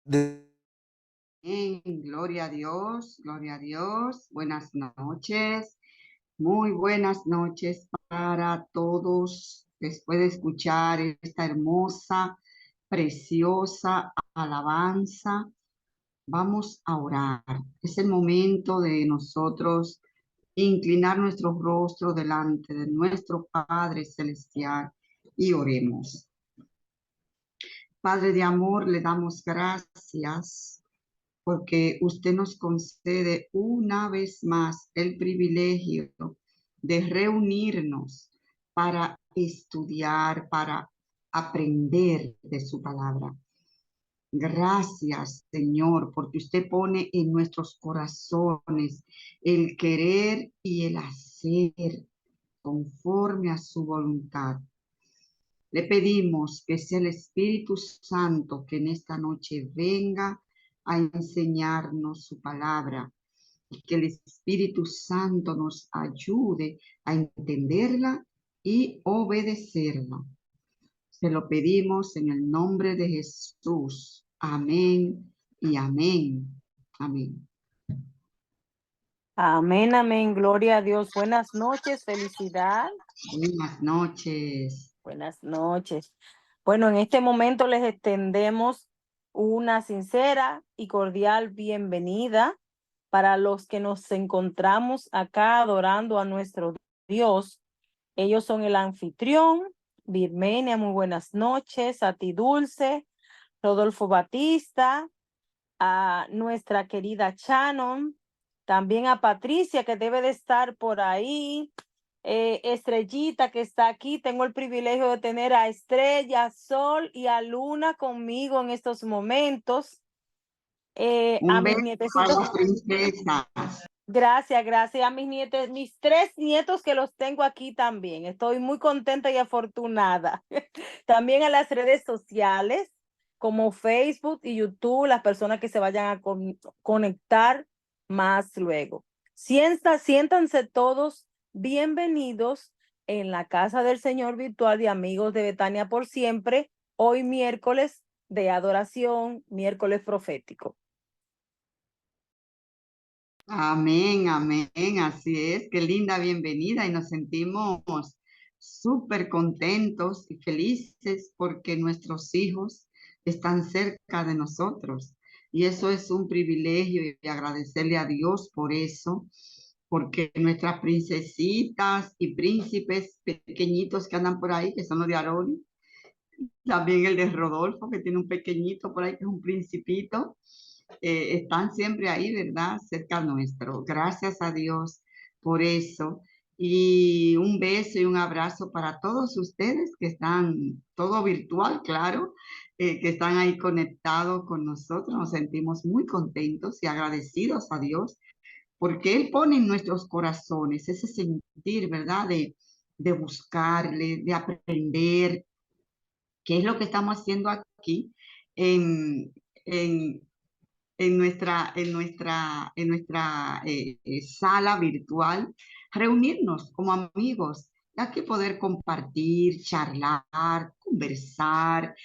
De- Gloria a Dios, gloria a Dios. Buenas noches, muy buenas noches para todos. Después de escuchar esta hermosa, preciosa alabanza, vamos a orar. Es el momento de nosotros inclinar nuestro rostro delante de nuestro Padre Celestial y oremos. Padre de amor, le damos gracias porque usted nos concede una vez más el privilegio de reunirnos para estudiar, para aprender de su palabra. Gracias, Señor, porque usted pone en nuestros corazones el querer y el hacer conforme a su voluntad. Le pedimos que sea el Espíritu Santo que en esta noche venga a enseñarnos su palabra y que el Espíritu Santo nos ayude a entenderla y obedecerla. Se lo pedimos en el nombre de Jesús. Amén y amén. Amén. Amén, amén. Gloria a Dios. Buenas noches, felicidad. Buenas noches. Buenas noches. Bueno, en este momento les extendemos una sincera y cordial bienvenida para los que nos encontramos acá adorando a nuestro Dios. Ellos son el anfitrión, Virmenia, muy buenas noches, a ti Dulce, Rodolfo Batista, a nuestra querida Shannon, también a Patricia, que debe de estar por ahí, Estrellita, que está aquí. Tengo el privilegio de tener a Estrella, Sol y a Luna conmigo en estos momentos. A Un mis beso para nietecitos, las princesas. gracias, gracias. A mis nietos, mis 3 nietos que los tengo aquí también. Estoy muy contenta y afortunada. También a las redes sociales como Facebook y YouTube, las personas que se vayan a conectar más luego. Siéntanse todos bienvenidos en la casa del Señor virtual de Amigos de Betania por siempre, hoy miércoles de adoración, miércoles profético. Amén, amén, así es, qué linda bienvenida y nos sentimos súper contentos y felices porque nuestros hijos están cerca de nosotros y eso es un privilegio y agradecerle a Dios por eso, porque nuestras princesitas y príncipes pequeñitos que andan por ahí, que son los de Aarón, también el de Rodolfo, que tiene un pequeñito por ahí que es un principito, están siempre ahí, ¿verdad? Cerca nuestro. Gracias a Dios por eso. Y un beso y un abrazo para todos ustedes que están, todo virtual, claro, que están ahí conectados con nosotros. Nos sentimos muy contentos y agradecidos a Dios porque Él pone en nuestros corazones ese sentir, ¿verdad? De buscarle, de aprender, qué es lo que estamos haciendo aquí en, en, en nuestra sala virtual, reunirnos como amigos, ya que poder compartir, charlar, conversar,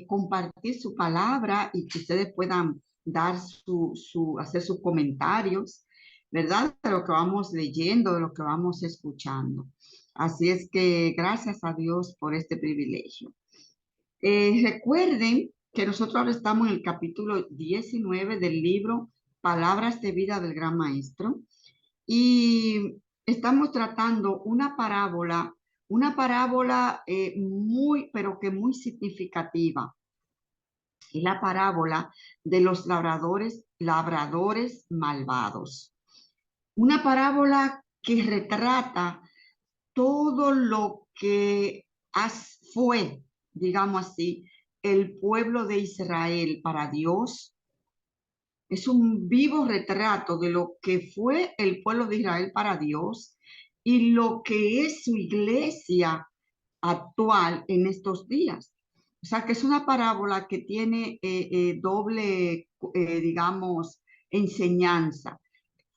compartir su palabra y que ustedes puedan dar hacer sus comentarios, ¿verdad? De lo que vamos leyendo, de lo que vamos escuchando. Así es que gracias a Dios por este privilegio. Recuerden que nosotros ahora estamos en el capítulo 19 del libro Palabras de Vida del Gran Maestro y estamos tratando una parábola muy, pero que muy significativa. Es la parábola de los labradores malvados. Una parábola que retrata todo lo que fue, digamos así, el pueblo de Israel para Dios. Es un vivo retrato de lo que fue el pueblo de Israel para Dios y lo que es su iglesia actual en estos días. O sea, que es una parábola que tiene doble, digamos, enseñanza.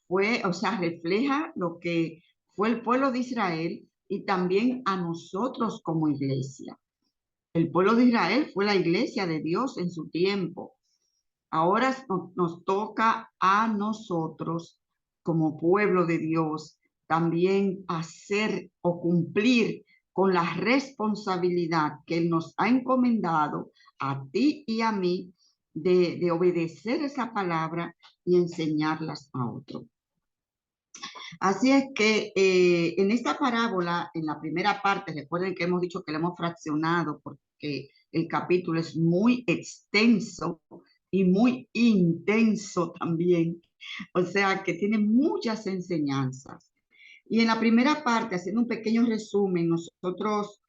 O sea, refleja lo que fue el pueblo de Israel y también a nosotros como iglesia. El pueblo de Israel fue la iglesia de Dios en su tiempo. Ahora nos toca a nosotros, como pueblo de Dios, también hacer o cumplir con la responsabilidad que Él nos ha encomendado a ti y a mí de obedecer esa palabra y enseñarlas a otros. Así es que en esta parábola, en la primera parte, recuerden que hemos dicho que la hemos fraccionado porque el capítulo es muy extenso y muy intenso también, o sea que tiene muchas enseñanzas. Y en la primera parte, haciendo un pequeño resumen, nosotros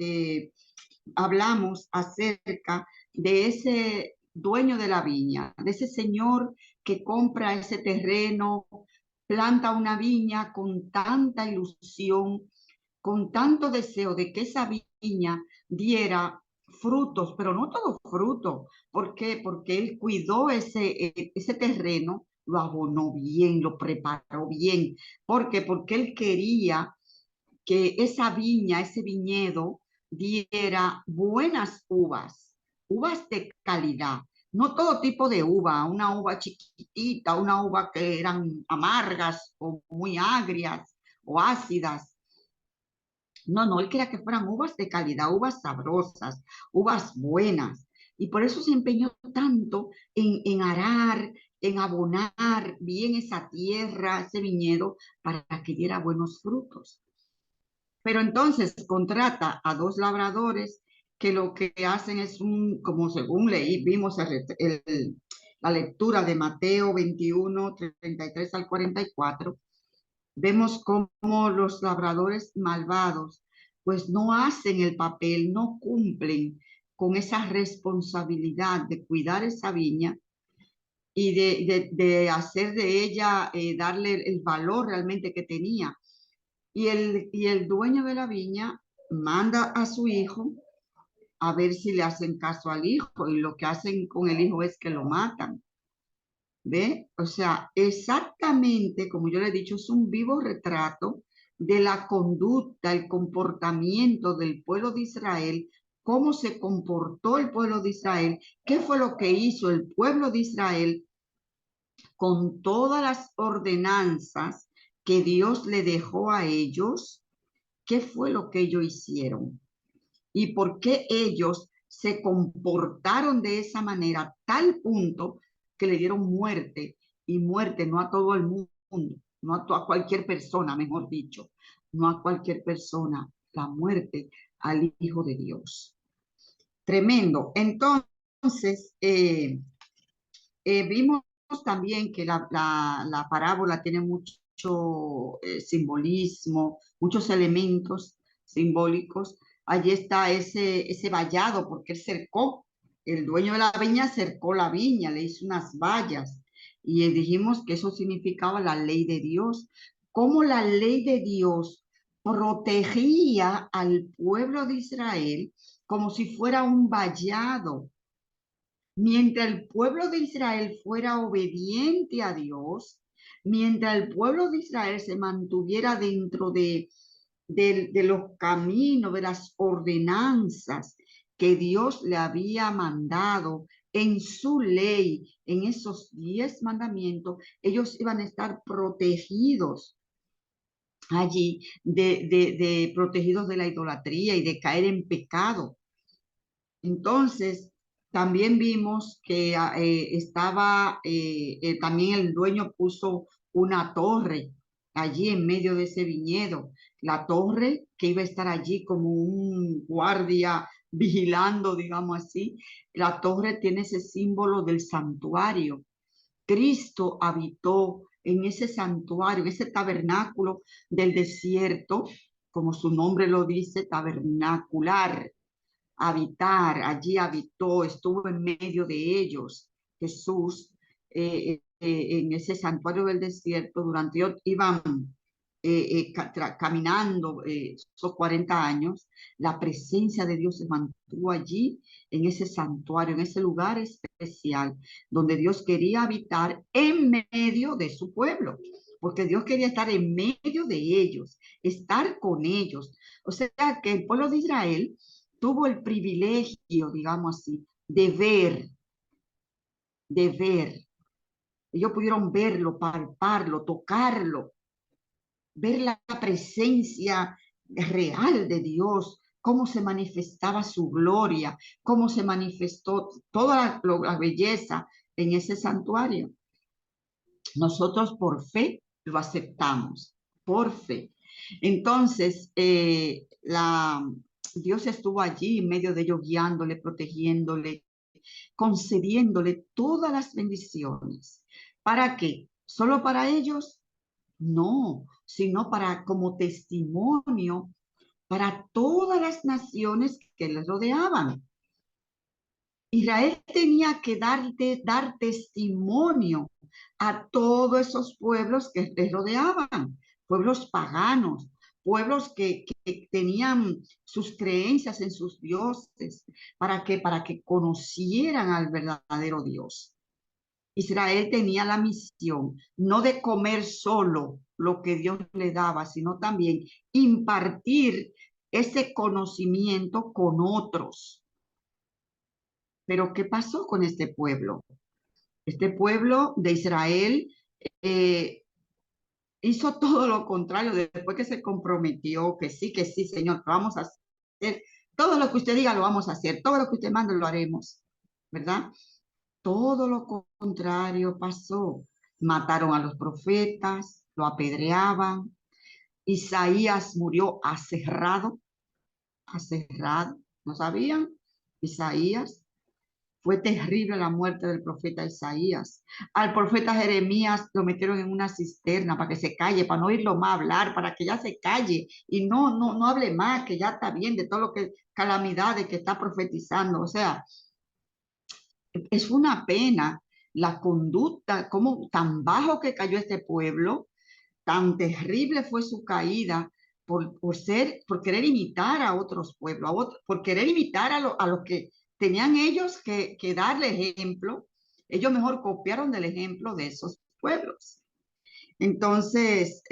hablamos acerca de ese dueño de la viña, de ese señor que compra ese terreno, planta una viña con tanta ilusión, con tanto deseo de que esa viña diera frutos, pero no todo fruto. ¿Por qué? Porque él cuidó ese terreno, lo abonó bien, lo preparó bien. ¿Por qué? Porque él quería que esa viña, ese viñedo, diera buenas uvas, uvas de calidad. No todo tipo de uva, una uva chiquitita, una uva que eran amargas o muy agrias o ácidas. No, no, él quería que fueran uvas de calidad, uvas sabrosas, uvas buenas. Y por eso se empeñó tanto en arar, en abonar bien esa tierra, ese viñedo, para que diera buenos frutos. Pero entonces contrata a dos labradores que lo que hacen es como según leí, vimos la lectura de Mateo 21, 33 al 44, vemos cómo los labradores malvados pues no hacen el papel, no cumplen con esa responsabilidad de cuidar esa viña y de hacer de ella, darle el valor realmente que tenía. Y el dueño de la viña manda a su hijo a ver si le hacen caso al hijo, y lo que hacen con el hijo es que lo matan. ¿Ve? O sea, exactamente como yo le he dicho, es un vivo retrato de la conducta, el comportamiento del pueblo de Israel, cómo se comportó el pueblo de Israel, qué fue lo que hizo el pueblo de Israel con todas las ordenanzas que Dios le dejó a ellos. ¿Qué fue lo que ellos hicieron? ¿Y por qué ellos se comportaron de esa manera, a tal punto que le dieron muerte? Y muerte no a todo el mundo, no a cualquier persona, mejor dicho, no a cualquier persona, la muerte al Hijo de Dios. Tremendo. Entonces, vimos también que la parábola tiene mucho simbolismo, muchos elementos simbólicos. Allí está ese vallado, porque él cercó, el dueño de la viña cercó la viña, le hizo unas vallas. Y dijimos que eso significaba la ley de Dios. Cómo la ley de Dios protegía al pueblo de Israel como si fuera un vallado. Mientras el pueblo de Israel fuera obediente a Dios, mientras el pueblo de Israel se mantuviera dentro de los caminos, de las ordenanzas que Dios le había mandado en su ley, en esos 10 mandamientos, ellos iban a estar protegidos allí, protegidos de la idolatría y de caer en pecado. Entonces, también vimos que también el dueño puso una torre allí en medio de ese viñedo. La torre que iba a estar allí como un guardia vigilando, digamos así. La torre tiene ese símbolo del santuario. Cristo habitó en ese santuario, en ese tabernáculo del desierto, como su nombre lo dice, tabernacular, habitar, allí habitó, estuvo en medio de ellos. Jesús, en ese santuario del desierto, durante iban caminando esos 40 años, la presencia de Dios se mantuvo allí, en ese santuario, en ese lugar especial, donde Dios quería habitar en medio de su pueblo, porque Dios quería estar en medio de ellos, estar con ellos. O sea que el pueblo de Israel tuvo el privilegio, digamos así, de ver de ver. Ellos pudieron verlo, palparlo, tocarlo, ver la presencia real de Dios, cómo se manifestaba su gloria, cómo se manifestó toda la belleza en ese santuario. Nosotros por fe lo aceptamos, por fe. Entonces, Dios estuvo allí en medio de ellos, guiándole, protegiéndole, concediéndole todas las bendiciones. ¿Para qué? ¿Solo para ellos? No, sino para como testimonio para todas las naciones que les rodeaban. Israel tenía que dar testimonio a todos esos pueblos que les rodeaban, pueblos paganos, pueblos que tenían sus creencias en sus dioses, para que conocieran al verdadero Dios. Israel tenía la misión no de comer solo lo que Dios le daba, sino también impartir ese conocimiento con otros. Pero ¿qué pasó con este pueblo? Este pueblo de Israel eh, hizo todo lo contrario después que se comprometió, que sí, Señor, vamos a hacer todo lo que usted diga, lo vamos a hacer, todo lo que usted mande, lo haremos, ¿verdad? Todo lo contrario pasó. Mataron a los profetas, lo apedreaban. Isaías murió aserrado, ¿no sabían? Isaías. Fue terrible la muerte del profeta Isaías. Al profeta Jeremías lo metieron en una cisterna para que se calle, para no oírlo más hablar, para que ya se calle y no hable más, que ya está bien de todo lo que calamidades que está profetizando. O sea, es una pena la conducta, como tan bajo que cayó este pueblo, tan terrible fue su caída por querer imitar a otros pueblos, por querer imitar a los que tenían ellos que darle ejemplo. Ellos mejor copiaron del ejemplo de esos pueblos. Entonces,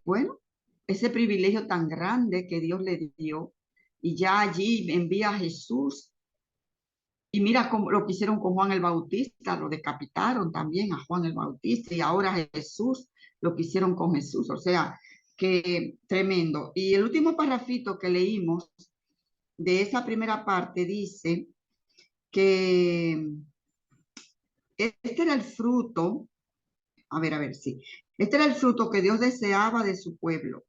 bueno, ese privilegio tan grande que Dios le dio, y ya allí envía a Jesús. Y mira cómo lo que hicieron con Juan el Bautista, lo decapitaron también a Juan el Bautista, y ahora Jesús, lo que hicieron con Jesús. O sea, que tremendo. Y el último parrafito que leímos de esa primera parte dice que este era el fruto, a ver, sí, este era el fruto que Dios deseaba de su pueblo,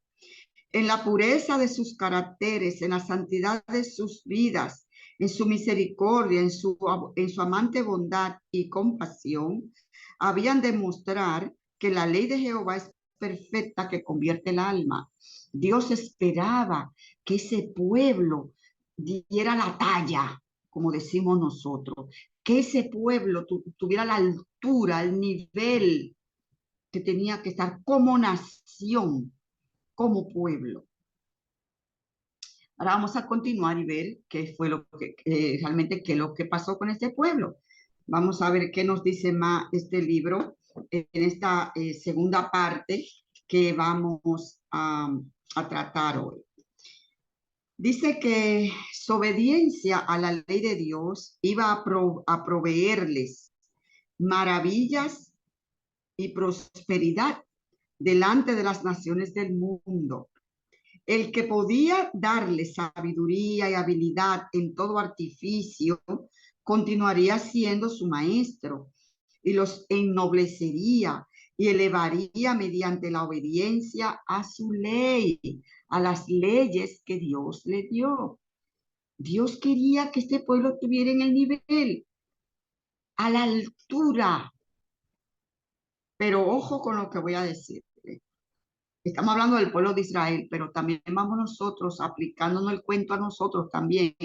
en la pureza de sus caracteres, en la santidad de sus vidas, en su misericordia, en su amante bondad y compasión, habían de mostrar que la ley de Jehová es perfecta, que convierte el alma. Dios esperaba que ese pueblo diera la talla, como decimos nosotros, que ese pueblo tuviera la altura, el nivel que tenía que estar como nación, como pueblo. Ahora vamos a continuar y ver qué fue lo que realmente qué lo que pasó con este pueblo. Vamos a ver qué nos dice más este libro en esta segunda parte que vamos a tratar hoy. Dice que su obediencia a la ley de Dios iba a proveerles maravillas y prosperidad delante de las naciones del mundo. El que podía darle sabiduría y habilidad en todo artificio, continuaría siendo su maestro y los ennoblecería y elevaría mediante la obediencia a su ley, a las leyes que Dios le dio. Dios quería que este pueblo estuviera en el nivel, a la altura. Pero ojo con lo que voy a decir. Estamos hablando del pueblo de Israel, pero también vamos nosotros aplicándonos el cuento a nosotros también,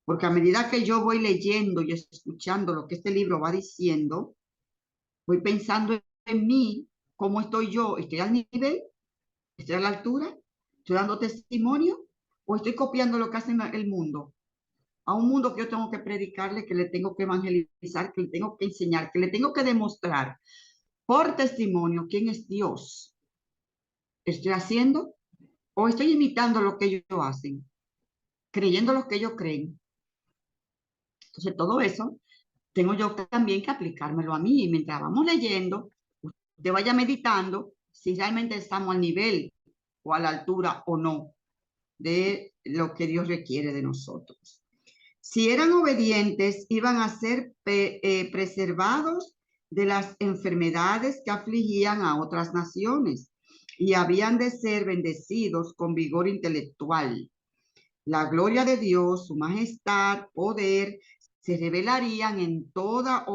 porque a medida que yo voy leyendo y escuchando lo que este libro va diciendo, voy pensando en mí, cómo estoy yo, estoy al nivel, estoy a la altura, estoy dando testimonio o estoy copiando lo que hace el mundo. A un mundo que yo tengo que predicarle, que le tengo que evangelizar, que le tengo que enseñar, que le tengo que demostrar por testimonio quién es Dios. ¿Estoy haciendo o estoy imitando lo que ellos hacen, creyendo lo que ellos creen? Entonces, todo eso tengo yo también que aplicármelo a mí. Y mientras vamos leyendo, usted vaya meditando si realmente estamos al nivel o a la altura o no de lo que Dios requiere de nosotros. Si eran obedientes, iban a ser preservados de las enfermedades que afligían a otras naciones y habían de ser bendecidos con vigor intelectual. La gloria de Dios, su majestad, poder, se revelarían en toda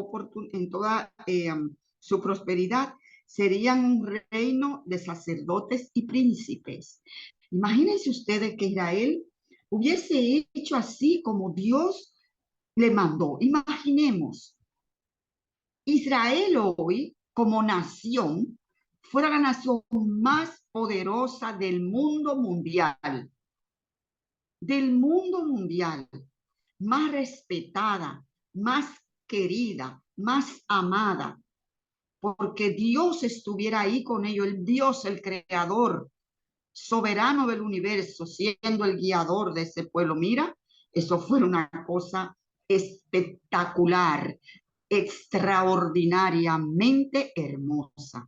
su prosperidad. Serían un reino de sacerdotes y príncipes. Imagínense ustedes que Israel hubiese hecho así como Dios le mandó. Imaginemos, Israel hoy como nación fuera la nación más poderosa del mundo mundial, más respetada, más querida, más amada, porque Dios estuviera ahí con ellos, el Dios, el creador, soberano del universo, siendo el guiador de ese pueblo. Mira, eso fue una cosa espectacular, extraordinariamente hermosa.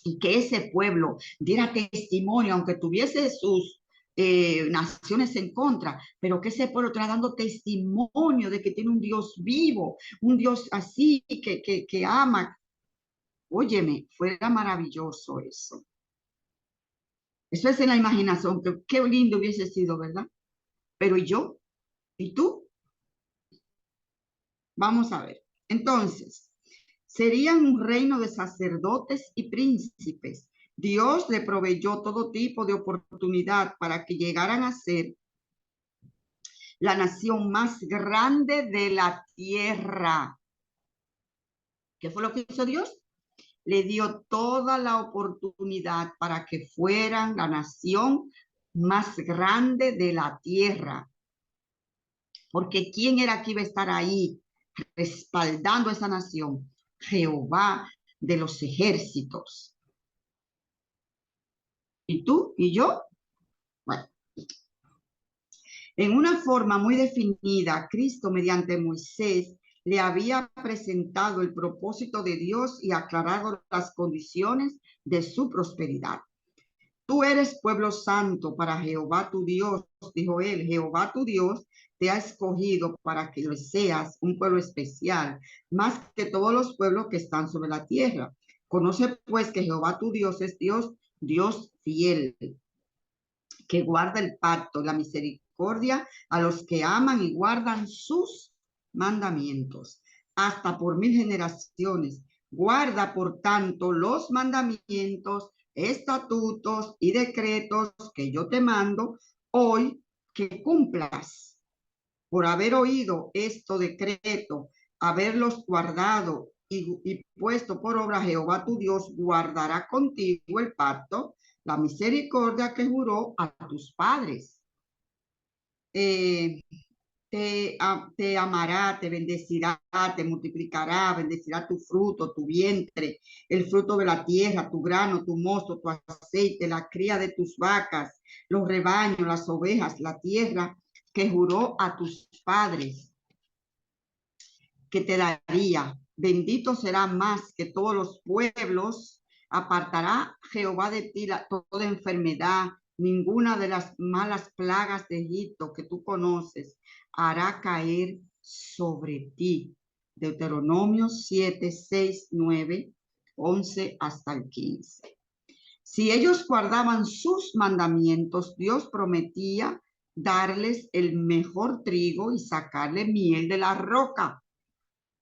Y que ese pueblo diera testimonio, aunque tuviese sus naciones en contra, pero que ese pueblo está dando testimonio de que tiene un Dios vivo, un Dios así que ama. Óyeme, fuera maravilloso eso. Eso es en la imaginación, que qué lindo hubiese sido, ¿verdad? Pero ¿y yo? ¿Y tú? Vamos a ver. Entonces, serían un reino de sacerdotes y príncipes. Dios le proveyó todo tipo de oportunidad para que llegaran a ser la nación más grande de la tierra. ¿Qué fue lo que hizo Dios? Le dio toda la oportunidad para que fueran la nación más grande de la tierra. Porque ¿quién era que iba a estar ahí respaldando a esa nación? Jehová de los ejércitos. ¿Y tú? ¿Y yo? Bueno, en una forma muy definida, Cristo mediante Moisés le había presentado el propósito de Dios y aclarado las condiciones de su prosperidad. Tú eres pueblo santo para Jehová tu Dios, dijo él. Jehová tu Dios te ha escogido para que seas un pueblo especial, más que todos los pueblos que están sobre la tierra. Conoce pues que Jehová tu Dios es Dios, Dios fiel, que guarda el pacto, la misericordia a los que aman y guardan sus mandamientos, hasta por 1000 generaciones. Guarda, por tanto, los mandamientos, estatutos y decretos que yo te mando hoy, que cumplas. Por haber oído esto decreto, haberlos guardado y puesto por obra, Jehová tu Dios guardará contigo el pacto, la misericordia que juró a tus padres. Te amará, te bendecirá, te multiplicará, bendecirá tu fruto, tu vientre, el fruto de la tierra, tu grano, tu mosto, tu aceite, la cría de tus vacas, los rebaños, las ovejas, la tierra que juró a tus padres que te daría. Bendito será más que todos los pueblos. Apartará Jehová de ti toda enfermedad, ninguna de las malas plagas de Egipto que tú conoces hará caer sobre ti. Deuteronomio 7, 6, 9, 11 hasta el 15. Si ellos guardaban sus mandamientos, Dios prometía darles el mejor trigo y sacarle miel de la roca.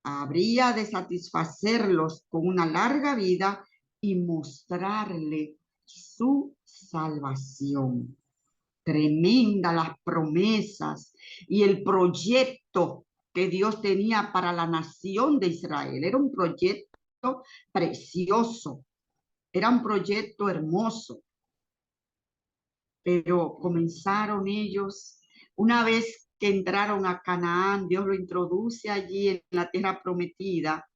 Habría de satisfacerlos con una larga vida y mostrarle su salvación. Tremenda las promesas y el proyecto que Dios tenía para la nación de Israel. Era un proyecto precioso, era un proyecto hermoso, pero comenzaron ellos, una vez que entraron a Canaán, Dios lo introduce allí en la tierra prometida.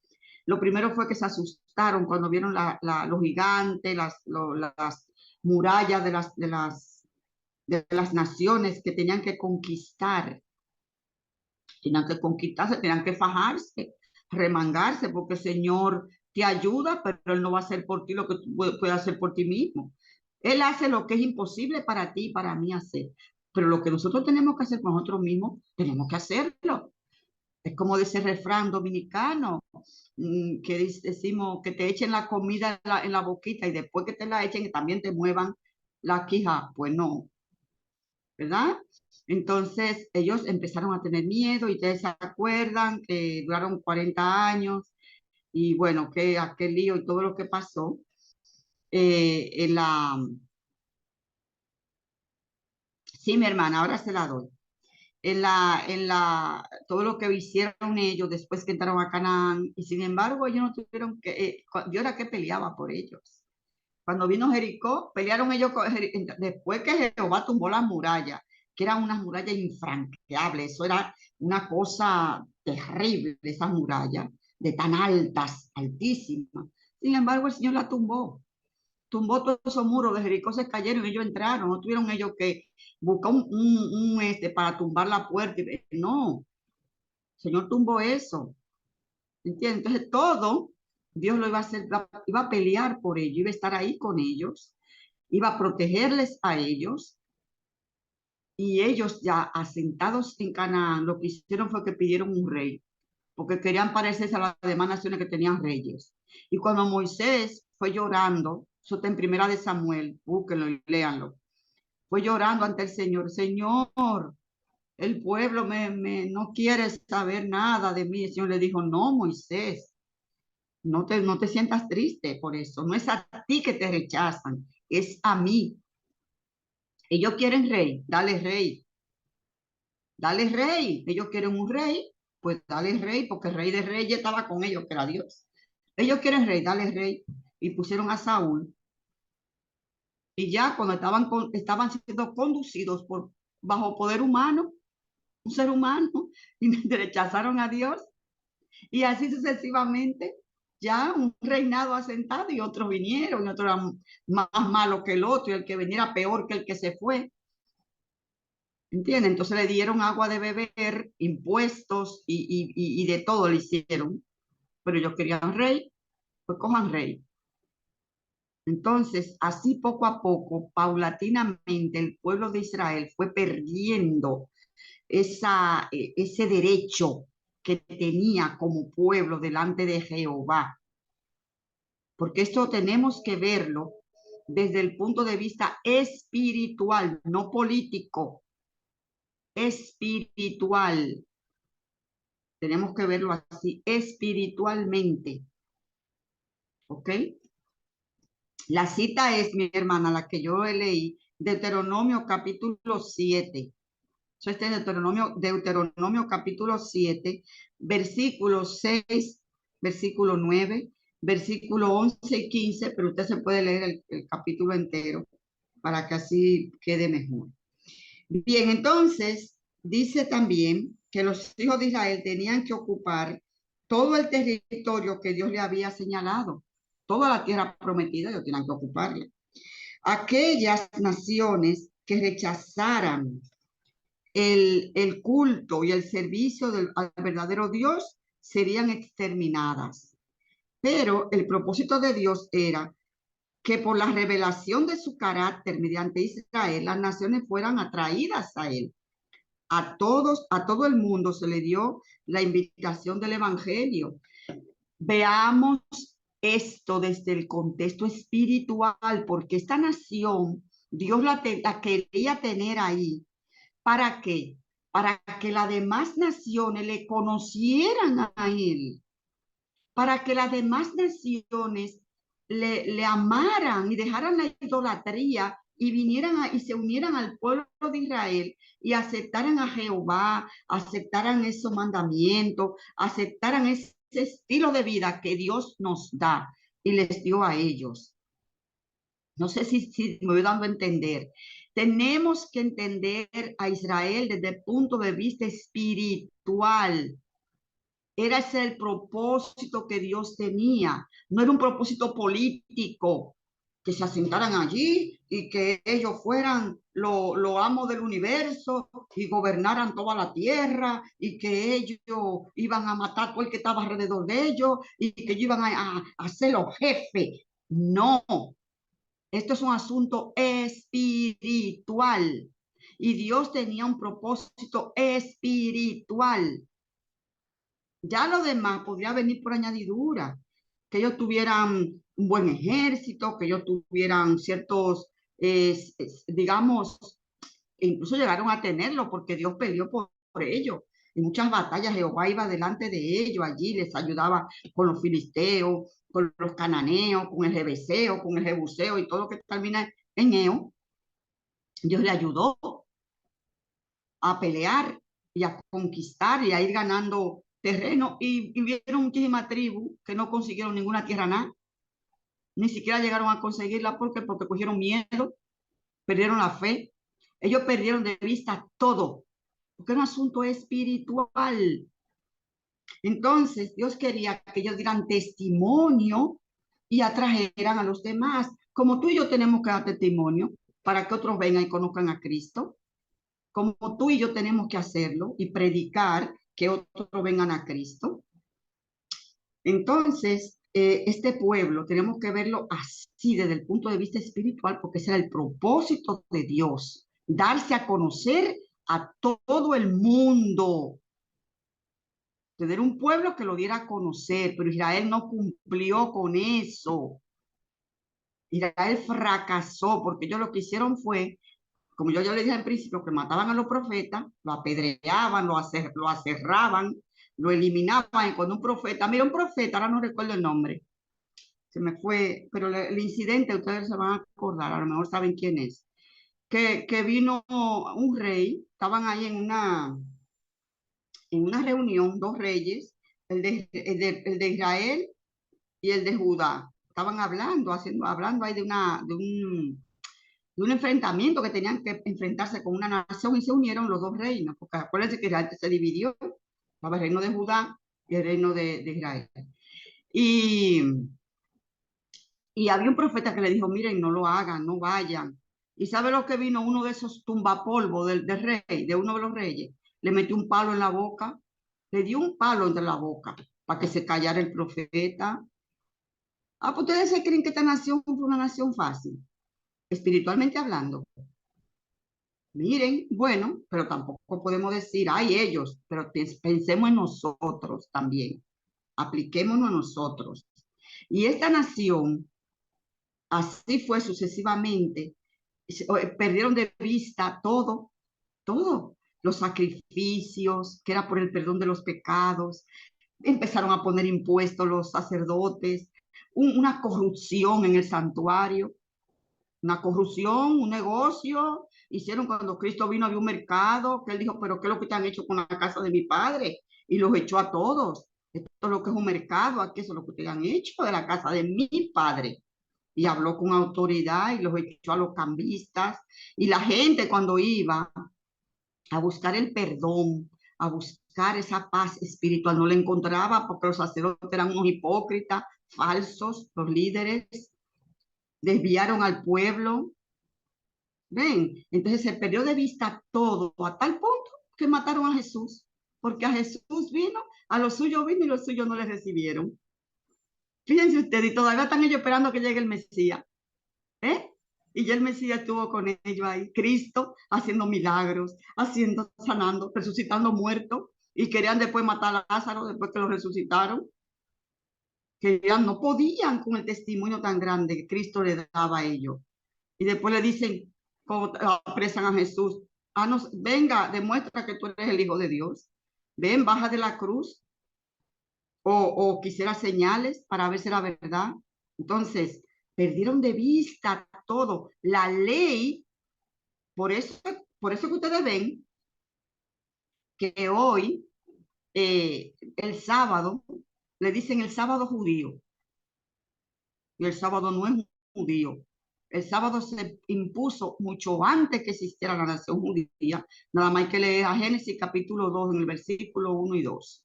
Lo primero fue que se asustaron cuando vieron los gigantes, las murallas de las naciones que tenían que conquistar. Tenían que conquistarse, tenían que fajarse. remangarse, porque el Señor te ayuda, pero Él no va a hacer por ti lo que tú puedes hacer por ti mismo. Él hace lo que es imposible para ti y para mí hacer. Pero lo que nosotros tenemos que hacer por nosotros mismos, tenemos que hacerlo. Es como de ese refrán dominicano, que decimos que te echen la comida en la boquita y después que te la echen que también te muevan la quija. Pues no, ¿verdad? Entonces ellos empezaron a tener miedo y ustedes se acuerdan que duraron 40 años y bueno, que aquel lío y todo lo que pasó en la... Sí, mi hermana, ahora se la doy. Todo lo que hicieron ellos después que entraron a Canaán, y sin embargo ellos no tuvieron que, Dios era que peleaba por ellos. Cuando vino Jericó, pelearon ellos después que Jehová tumbó la muralla, que eran unas murallas infranqueables, eso era una cosa terrible, esa muralla, de tan altas, altísimas. Sin embargo, el Señor la tumbó todos esos muros de Jericó, se cayeron y ellos entraron, no tuvieron ellos que buscar para tumbar la puerta. No, el Señor tumbó eso, ¿entiendes? Entonces todo Dios lo iba a hacer, iba a pelear por ellos, iba a estar ahí con ellos, iba a protegerles a ellos, y ellos ya asentados en Canaán, lo que hicieron fue que pidieron un rey, porque querían parecerse a las demás naciones que tenían reyes. Y cuando Moisés fue llorando, eso está en Primera de Samuel, búsquenlo y léanlo, fue llorando ante el Señor: Señor, el pueblo no quiere saber nada de mí. El Señor le dijo: no, Moisés, no te sientas triste por eso, no es a ti que te rechazan, es a mí. Ellos quieren rey, dale rey. Dale rey. Ellos quieren un rey, pues dale rey, porque el rey de reyes estaba con ellos, que era Dios. Ellos quieren rey, dale rey. Y pusieron a Saúl. Y ya cuando estaban siendo conducidos bajo poder humano, un ser humano, y rechazaron a Dios. Y así sucesivamente, ya un reinado asentado y otros vinieron, y otro era más malo que el otro, y el que viniera peor que el que se fue. ¿Entiendes? Entonces le dieron agua de beber, impuestos y de todo le hicieron. Pero ellos querían rey, pues cojan rey. Entonces, así poco a poco, paulatinamente, el pueblo de Israel fue perdiendo ese derecho que tenía como pueblo delante de Jehová. Porque esto tenemos que verlo desde el punto de vista espiritual, no político, espiritual. Tenemos que verlo así, espiritualmente. ¿Ok? La cita es, mi hermana, la que yo leí, Deuteronomio capítulo 7. Eso está en Deuteronomio capítulo 7, versículo 6, versículo 9, versículo 11 y 15, pero usted se puede leer el capítulo entero para que así quede mejor. Bien, entonces dice también que los hijos de Israel tenían que ocupar todo el territorio que Dios le había señalado, toda la tierra prometida, ellos tenían que ocuparla. Aquellas naciones que rechazaran el culto y el servicio al verdadero Dios serían exterminadas. Pero el propósito de Dios era que por la revelación de su carácter mediante Israel, las naciones fueran atraídas a él. A todo el mundo se le dio la invitación del evangelio. Veamos esto desde el contexto espiritual, porque esta nación, Dios la quería tener ahí. ¿Para qué? Para que las demás naciones le conocieran a él, para que las demás naciones le amaran y dejaran la idolatría y y se unieran al pueblo de Israel y aceptaran a Jehová, aceptaran esos mandamientos, aceptaran ese estilo de vida que Dios nos da y les dio a ellos. No sé si me voy dando a entender. Tenemos que entender a Israel desde el punto de vista espiritual. Era ese el propósito que Dios tenía. No era un propósito político. que se asentaran allí y que ellos fueran los amos del universo y gobernaran toda la tierra y que ellos iban a matar todo el que estaba alrededor de ellos y que ellos iban a ser los jefes. No, esto es un asunto espiritual y Dios tenía un propósito espiritual. Ya lo demás podría venir por añadidura, que ellos tuvieran un buen ejército, que ellos tuvieran ciertos, digamos, incluso llegaron a tenerlo porque Dios peleó por ellos. En muchas batallas Jehová iba delante de ellos, allí les ayudaba con los filisteos, con los cananeos, con el jebuseo, con el jebuseo y todo lo que termina en eo. Dios le ayudó a pelear y a conquistar y a ir ganando terreno y vieron muchísimas tribus que no consiguieron ninguna tierra nada, ni siquiera llegaron a conseguirla porque cogieron miedo, perdieron la fe, ellos perdieron de vista todo, porque es un asunto espiritual. Entonces Dios quería que ellos dieran testimonio y atrajeran a los demás, como tú y yo tenemos que dar testimonio para que otros vengan y conozcan a Cristo, como tú y yo tenemos que hacerlo y predicar que otros vengan a Cristo. Entonces, este pueblo tenemos que verlo así desde el punto de vista espiritual, porque ese era el propósito de Dios, darse a conocer a todo el mundo, tener un pueblo que lo diera a conocer, pero Israel no cumplió con eso. Israel fracasó porque ellos lo que hicieron fue, como yo le dije al principio, que mataban a los profetas, lo apedreaban, lo aserraban, lo eliminaban. Y cuando un profeta, mira un profeta, ahora no recuerdo el nombre, se me fue, pero el incidente, ustedes se van a acordar, a lo mejor saben quién es, que vino un rey, estaban ahí en una reunión, dos reyes, el de Israel y el de Judá, estaban hablando, hablando ahí de un enfrentamiento que tenían que enfrentarse con una nación y se unieron los dos reinos, porque acuérdense que Israel se dividió, estaba el reino de Judá y el reino de Israel. Y, y había un profeta que le dijo, miren, no lo hagan, no vayan. ¿Y sabe lo que vino? Uno de esos tumbapolvos del rey, de uno de los reyes, le metió un palo en la boca, le dio un palo entre la boca para que se callara el profeta. Ah, pues ustedes se creen que esta nación fue una nación fácil, espiritualmente hablando. Miren, bueno, pero tampoco podemos decir, ay, ellos, pero pensemos en nosotros también, apliquémonos a nosotros. Y esta nación, así fue sucesivamente, perdieron de vista todo, todo, los sacrificios, que era por el perdón de los pecados, empezaron a poner impuestos los sacerdotes, una corrupción en el santuario, una corrupción, un negocio. Hicieron cuando Cristo vino, había un mercado, que él dijo, pero ¿qué es lo que te han hecho con la casa de mi padre? Y los echó a todos. Esto es lo que es un mercado, aquí eso es lo que te han hecho de la casa de mi padre. Y habló con autoridad y los echó a los cambistas. Y la gente cuando iba a buscar el perdón, a buscar esa paz espiritual, no la encontraba porque los sacerdotes eran unos hipócritas, falsos, los líderes, desviaron al pueblo. Ven, entonces se perdió de vista todo a tal punto que mataron a Jesús, porque a Jesús vino, a los suyos vino y los suyos no le recibieron. Fíjense ustedes, y todavía están ellos esperando que llegue el Mesías, ¿eh? Y ya el Mesías estuvo con ellos ahí, Cristo haciendo milagros, haciendo, sanando, resucitando muertos, y querían después matar a Lázaro después que lo resucitaron. Querían, no podían con el testimonio tan grande que Cristo le daba a ellos. Y después le dicen, como apresan a Jesús, ah, no, venga, demuestra que tú eres el Hijo de Dios. Ven, baja de la cruz. O quisiera señales para ver si era verdad. Entonces, perdieron de vista todo. La ley, por eso, por eso que ustedes ven que hoy, el sábado, le dicen el sábado judío, y el sábado no es judío. El sábado se impuso mucho antes que existiera la nación judía. Nada más hay que leer a Génesis capítulo 2 en el versículo 1 y 2.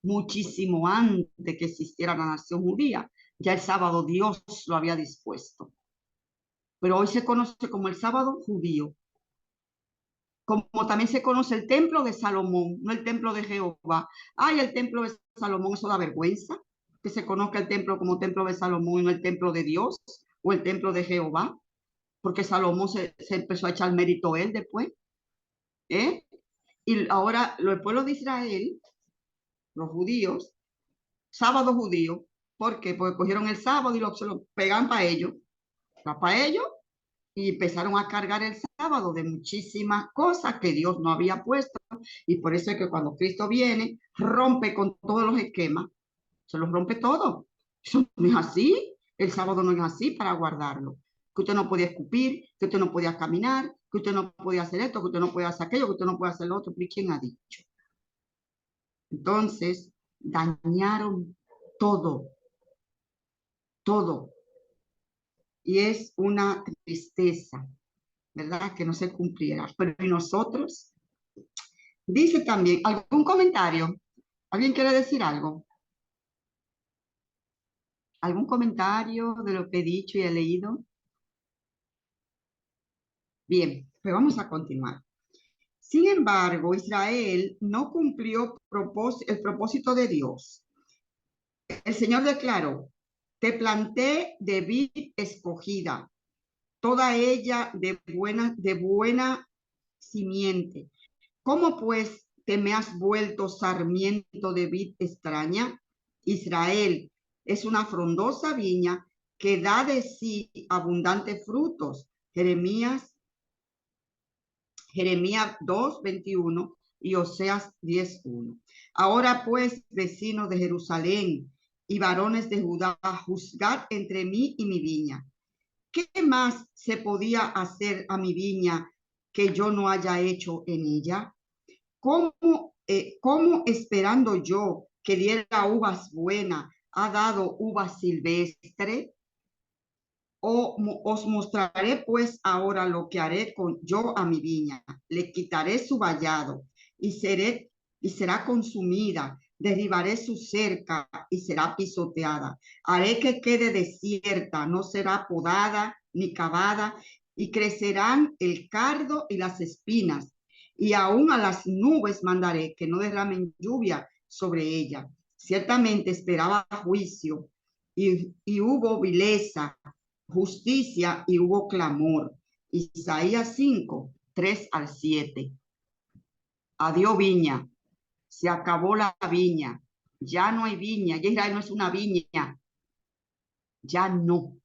Muchísimo antes que existiera la nación judía, ya el sábado Dios lo había dispuesto. pero hoy se conoce como el sábado judío. Como también se conoce el templo de Salomón, no el templo de Jehová. Ay, el templo de Salomón, eso da vergüenza, que se conozca el templo como templo de Salomón y no el templo de Dios o el templo de Jehová, porque Salomón se empezó a echar mérito él después. ¿Eh? Y ahora el pueblo de Israel, los judíos, sábado judío, ¿por qué? Porque cogieron el sábado y se lo pegan para ellos, y empezaron a cargar el sábado de muchísimas cosas que Dios no había puesto. Y por eso es que cuando Cristo viene, rompe con todos los esquemas, se los rompe todo. Eso no es así. El sábado no es así para guardarlo. Que usted no podía escupir, que usted no podía caminar, que usted no podía hacer esto, que usted no podía hacer aquello, que usted no puede hacer lo otro. ¿Y quién ha dicho? Entonces, dañaron todo, todo. Y es una tristeza, ¿verdad? Que no se cumpliera. Pero ¿y nosotros? Dice también, ¿algún comentario? ¿Alguien quiere decir algo? ¿Algún comentario de lo que he dicho y he leído? Bien, pues vamos a continuar. Sin embargo, Israel no cumplió el propósito de Dios. El Señor declaró, te planté de vid escogida, toda ella de buena simiente. ¿Cómo pues te me has vuelto sarmiento de vid extraña? Israel es una frondosa viña que da de sí abundantes frutos. Jeremías 2:21 y Oseas 10:1. Ahora pues, vecinos de Jerusalén y varones de Judá, juzgad entre mí y mi viña. ¿Qué más se podía hacer a mi viña que yo no haya hecho en ella? ¿Cómo esperando yo que diera uvas buenas, ha dado uvas silvestre? Os mostraré pues ahora lo que haré yo a mi viña. Le quitaré su vallado y será consumida. Derribaré su cerca y será pisoteada. Haré que quede desierta, no será podada ni cavada, y crecerán el cardo y las espinas. Y aún a las nubes mandaré que no derramen lluvia sobre ella. Ciertamente esperaba juicio y hubo vileza, justicia y hubo clamor. Isaías 5:3-7. Adiós viña, se acabó la viña, ya no hay viña, ya Israel no es una viña, ya no.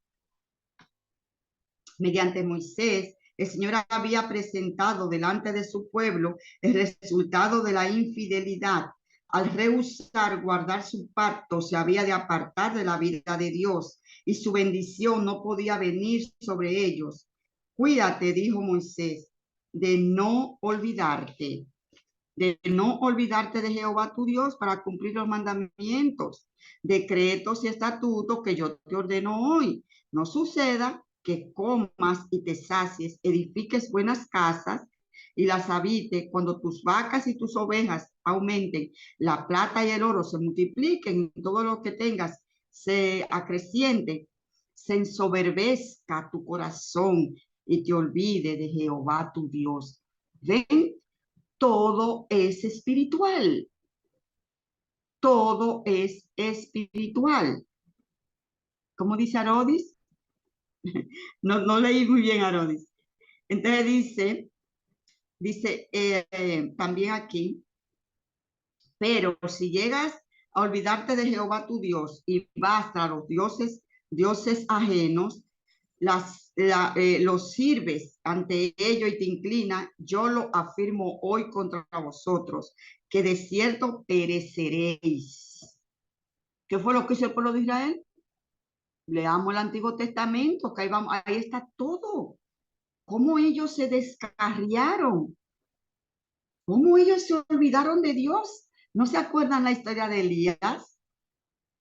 Mediante Moisés, el Señor había presentado delante de su pueblo el resultado de la infidelidad. Al rehusar guardar su pacto, se había de apartar de la vida de Dios y su bendición no podía venir sobre ellos. Cuídate, dijo Moisés, de no olvidarte de Jehová tu Dios para cumplir los mandamientos, decretos y estatutos que yo te ordeno hoy. No suceda que comas y te sacies, edifiques buenas casas y las habite cuando tus vacas y tus ovejas aumenten, la plata y el oro se multipliquen, todo lo que tengas se acreciente, se ensoberbezca tu corazón y te olvide de Jehová tu Dios. Ven, todo es espiritual. Todo es espiritual. ¿Cómo dice Arodis? No leí muy bien Arodis. Entonces dice también aquí, pero si llegas a olvidarte de Jehová tu Dios y vas a los dioses ajenos, los sirves ante ellos y te inclina, yo lo afirmo hoy contra vosotros, que de cierto pereceréis. ¿Qué fue lo que hizo el pueblo de Israel? Leamos el Antiguo Testamento, que ahí está todo. Cómo ellos se descarriaron, cómo ellos se olvidaron de Dios. ¿No se acuerdan la historia de Elías?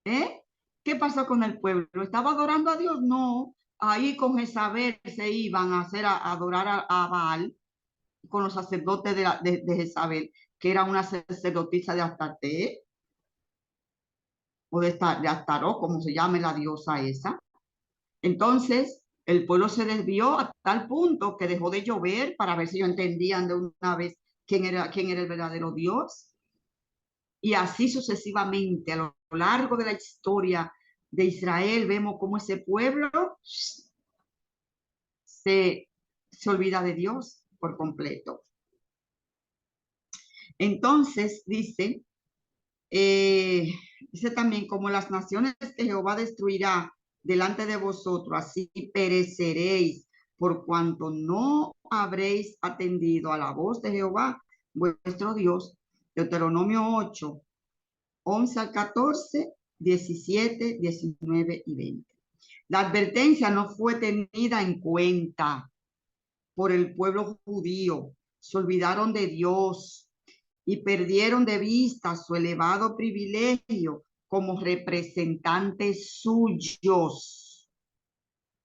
¿Eh? ¿Qué pasó con el pueblo? ¿Estaba adorando a Dios? No. Ahí con Jezabel se iban a adorar a Baal, con los sacerdotes de Jezabel, que era una sacerdotisa de Astarte, o de Astaró, como se llame la diosa esa. Entonces, El pueblo se desvió a tal punto que dejó de llover para ver si ellos entendían de una vez quién era el verdadero Dios. Y así sucesivamente, a lo largo de la historia de Israel, vemos cómo ese pueblo se olvida de Dios por completo. Entonces, dice también, como las naciones que Jehová destruirá delante de vosotros, así pereceréis, por cuanto no habréis atendido a la voz de Jehová, vuestro Dios. Deuteronomio 8, 11 al 14, 17, 19 y 20. La advertencia no fue tenida en cuenta por el pueblo judío. Se olvidaron de Dios y perdieron de vista su elevado privilegio como representantes suyos.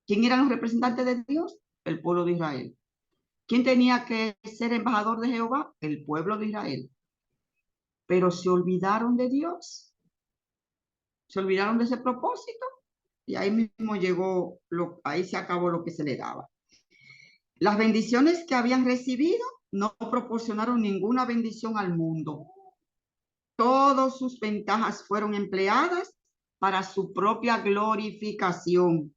¿Quién eran los representantes de Dios? El pueblo de Israel. ¿Quién tenía que ser embajador de Jehová? El pueblo de Israel. Pero se olvidaron de Dios, se olvidaron de ese propósito y ahí mismo llegó, ahí se acabó lo que se le daba. Las bendiciones que habían recibido no proporcionaron ninguna bendición al mundo. Todas sus ventajas fueron empleadas para su propia glorificación.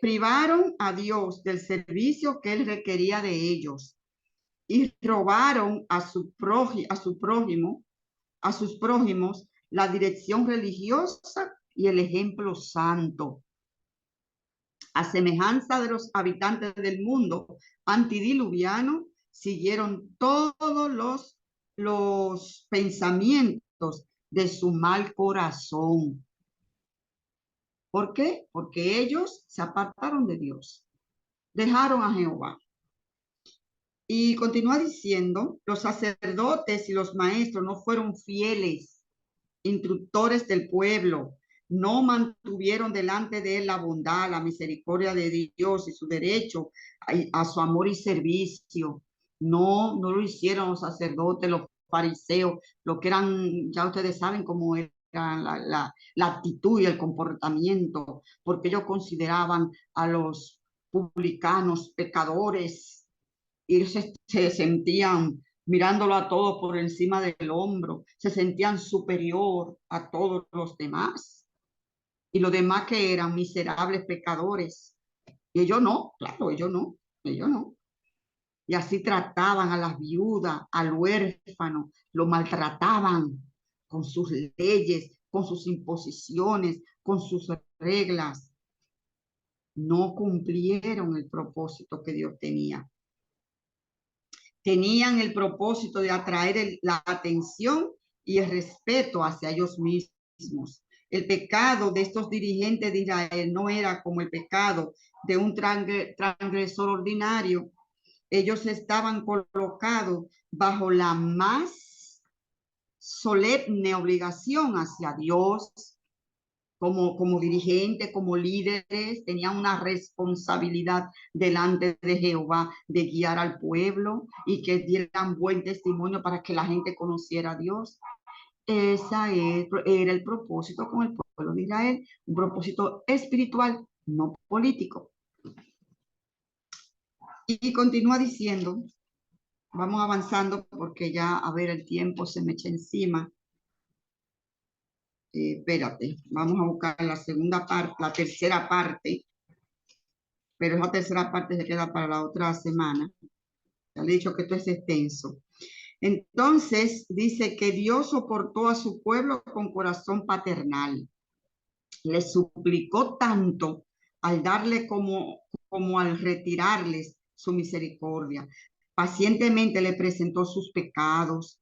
Privaron a Dios del servicio que él requería de ellos y robaron a sus prójimos la dirección religiosa y el ejemplo santo. A semejanza de los habitantes del mundo antidiluviano, siguieron todos los pensamientos de su mal corazón. ¿Por qué? Porque ellos se apartaron de Dios, dejaron a Jehová. Y continúa diciendo, los sacerdotes y los maestros no fueron fieles instructores del pueblo, no mantuvieron delante de él la bondad, la misericordia de Dios y su derecho a su amor y servicio. No lo hicieron los sacerdotes, los fariseos, lo que eran, ya ustedes saben cómo era la actitud y el comportamiento, porque ellos consideraban a los publicanos pecadores y se sentían mirándolo a todos por encima del hombro, se sentían superior a todos los demás. Y los demás que eran miserables pecadores. Y ellos no, claro, ellos no. Y así trataban a las viudas, al huérfano, lo maltrataban con sus leyes, con sus imposiciones, con sus reglas. No cumplieron el propósito que Dios tenía. Tenían el propósito de atraer la atención y el respeto hacia ellos mismos. El pecado de estos dirigentes de Israel no era como el pecado de un transgresor ordinario. Ellos estaban colocados bajo la más solemne obligación hacia Dios. Como dirigentes, como líderes, tenían una responsabilidad delante de Jehová de guiar al pueblo y que dieran buen testimonio para que la gente conociera a Dios. Era el propósito con el pueblo de Israel, un propósito espiritual, no político. Y continúa diciendo, vamos avanzando porque ya, a ver, el tiempo se me echa encima. Espérate, vamos a buscar la segunda parte, la tercera parte, pero esa tercera parte se queda para la otra semana. Ya le he dicho que esto es extenso. Entonces, dice que Dios soportó a su pueblo con corazón paternal. Le suplicó tanto al darle como al retirarles su misericordia. Pacientemente le presentó sus pecados,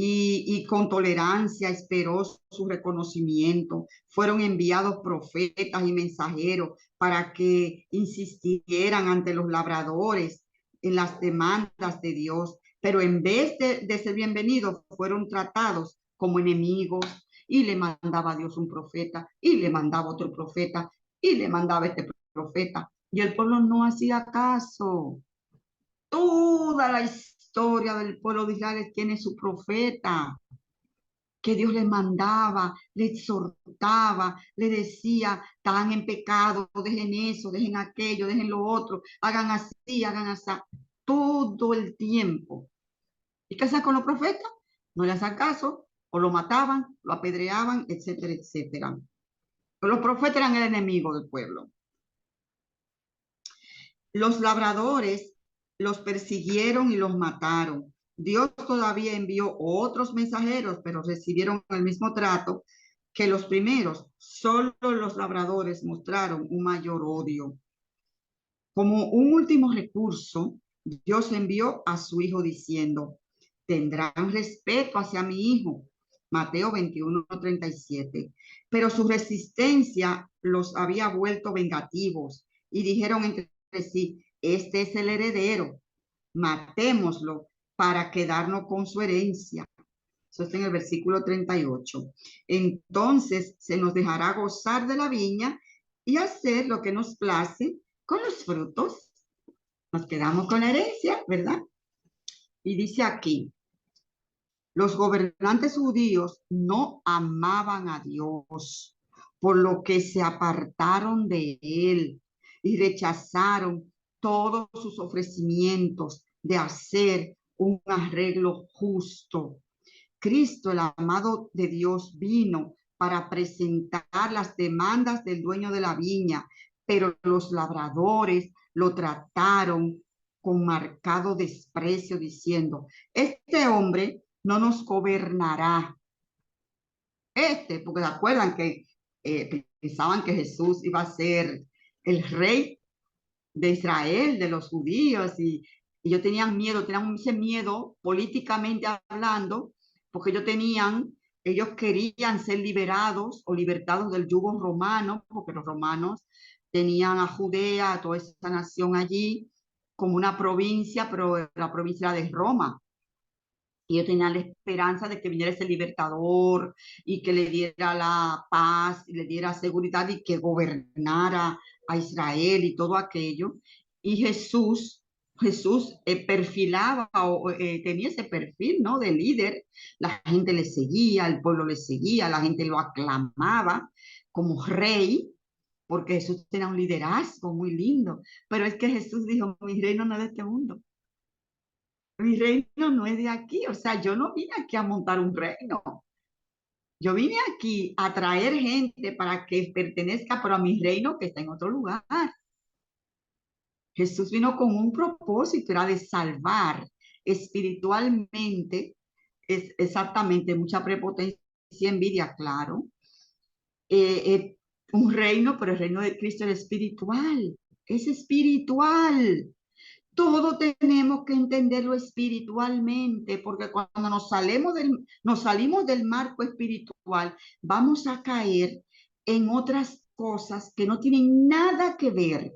y con tolerancia esperó su reconocimiento. Fueron enviados profetas y mensajeros para que insistieran ante los labradores en las demandas de Dios, pero en vez de ser bienvenidos, fueron tratados como enemigos, y le mandaba a Dios un profeta, y le mandaba otro profeta, y le mandaba este profeta, y el pueblo no hacía caso. Toda la historia del pueblo de Israel tiene su profeta. que Dios les mandaba, les exhortaba, les decía, están en pecado, dejen eso, dejen aquello, dejen lo otro, hagan así, hagan así, todo el tiempo. ¿Y qué hacían con los profetas? No le hacían caso, o lo mataban, lo apedreaban, etcétera, etcétera. Pero los profetas eran el enemigo del pueblo. Los labradores los persiguieron y los mataron. Dios todavía envió otros mensajeros, pero recibieron el mismo trato que los primeros. Solo los labradores mostraron un mayor odio. Como un último recurso, Dios envió a su hijo diciendo, tendrán respeto hacia mi hijo. Mateo 21:37. Pero su resistencia los había vuelto vengativos y dijeron entre sí, este es el heredero, matémoslo para quedarnos con su herencia. Eso está en el versículo 38. Entonces se nos dejará gozar de la viña y hacer lo que nos place con los frutos. Nos quedamos con la herencia, ¿verdad? Y dice aquí, los gobernantes judíos no amaban a Dios, por lo que se apartaron de él y rechazaron todos sus ofrecimientos de hacer un arreglo justo. Cristo, el amado de Dios, vino para presentar las demandas del dueño de la viña, pero los labradores lo trataron con marcado desprecio, diciendo, este hombre no nos gobernará. Porque se acuerdan que pensaban que Jesús iba a ser el rey de Israel, de los judíos, y ellos tenían ese miedo políticamente hablando, porque ellos querían ser liberados o libertados del yugo romano, porque los romanos tenían a Judea, a toda esa nación allí, como una provincia, pero la provincia era de Roma. Y ellos tenían la esperanza de que viniera ese libertador y que le diera la paz, y le diera seguridad y que gobernara a Israel y todo aquello. Y Jesús perfilaba o tenía ese perfil, ¿no? De líder. La gente le seguía, el pueblo le seguía, la gente lo aclamaba como rey, porque Jesús tenía un liderazgo muy lindo. Pero es que Jesús dijo, mi reino no es de este mundo. Mi reino no es de aquí, o sea, yo no vine aquí a montar un reino. Yo vine aquí a traer gente para que pertenezca, pero a mi reino que está en otro lugar. Jesús vino con un propósito, era de salvar espiritualmente, es exactamente mucha prepotencia, envidia, claro. Un reino, pero el reino de Cristo es espiritual, es espiritual. Todo tenemos que entenderlo espiritualmente, porque cuando nos salimos del marco espiritual, vamos a caer en otras cosas que no tienen nada que ver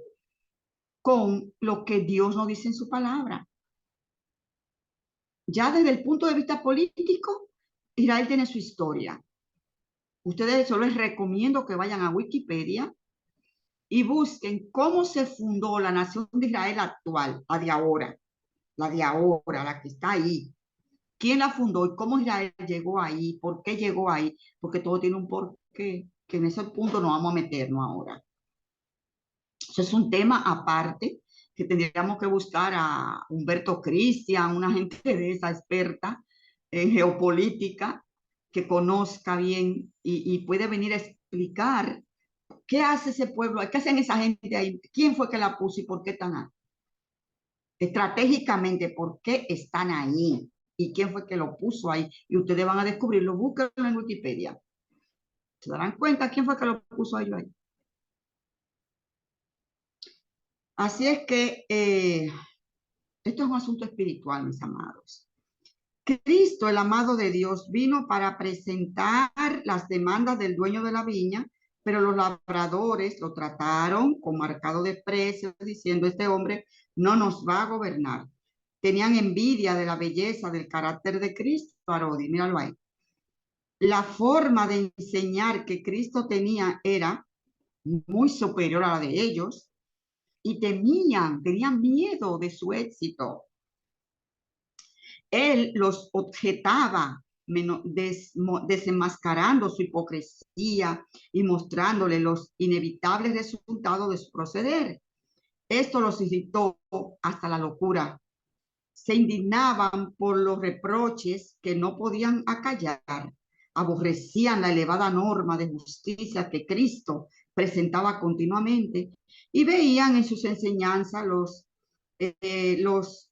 con lo que Dios nos dice en su palabra. Ya desde el punto de vista político, Israel tiene su historia. Ustedes, yo les recomiendo que vayan a Wikipedia y busquen cómo se fundó la nación de Israel actual, la de ahora, la que está ahí. ¿Quién la fundó y cómo Israel llegó ahí? ¿Por qué llegó ahí? Porque todo tiene un porqué, que en ese punto no vamos a meternos ahora. Eso es un tema aparte que tendríamos que buscar a Humberto Cristian, una gente de esa experta en geopolítica que conozca bien y puede venir a explicar qué hace ese pueblo, qué hacen esa gente ahí, quién fue que la puso y por qué están ahí. Estratégicamente, por qué están ahí y quién fue que lo puso ahí. Y ustedes van a descubrirlo, búsquenlo en Wikipedia. Se darán cuenta quién fue que lo puso ahí. Así es que esto es un asunto espiritual, mis amados. Cristo, el amado de Dios, vino para presentar las demandas del dueño de la viña, pero los labradores lo trataron con marcado desprecio, diciendo, este hombre no nos va a gobernar. Tenían envidia de la belleza, del carácter de Cristo, Arodi, míralo ahí. La forma de enseñar que Cristo tenía era muy superior a la de ellos y tenían miedo de su éxito. Él los objetaba desenmascarando su hipocresía y mostrándole los inevitables resultados de su proceder. Esto los irritó hasta la locura. Se indignaban por los reproches que no podían acallar, aborrecían la elevada norma de justicia que Cristo presentaba continuamente y veían en sus enseñanzas que los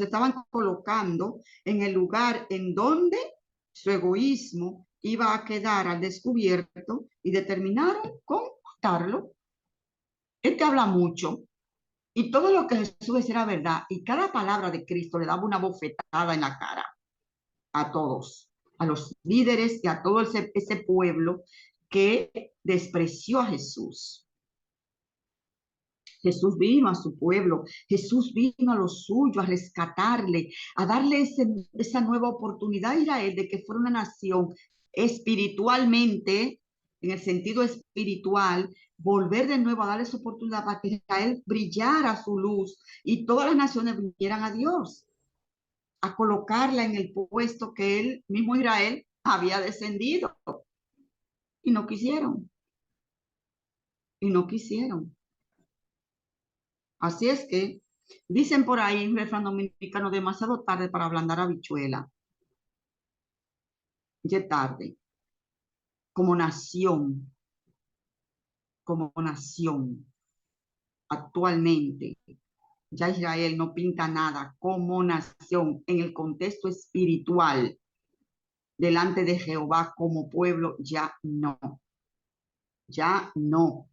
estaban colocando en el lugar en donde su egoísmo iba a quedar al descubierto y determinaron con matarlo. Él te habla mucho y todo lo que Jesús decía era verdad y cada palabra de Cristo le daba una bofetada en la cara a todos, a los líderes y a todo ese pueblo que despreció a Jesús. Jesús vino a su pueblo, Jesús vino a lo suyo, a rescatarle, a darle esa nueva oportunidad a Israel de que fuera una nación espiritualmente, en el sentido espiritual, volver de nuevo a darle esa oportunidad para que Israel brillara su luz y todas las naciones vinieran a Dios, a colocarla en el puesto que él mismo Israel había descendido. Y no quisieron. Y no quisieron. Así es que dicen por ahí en refrán dominicano, demasiado tarde para ablandar habichuela. Ya tarde. Como nación, actualmente, ya Israel no pinta nada como nación en el contexto espiritual delante de Jehová como pueblo, ya no. Ya no.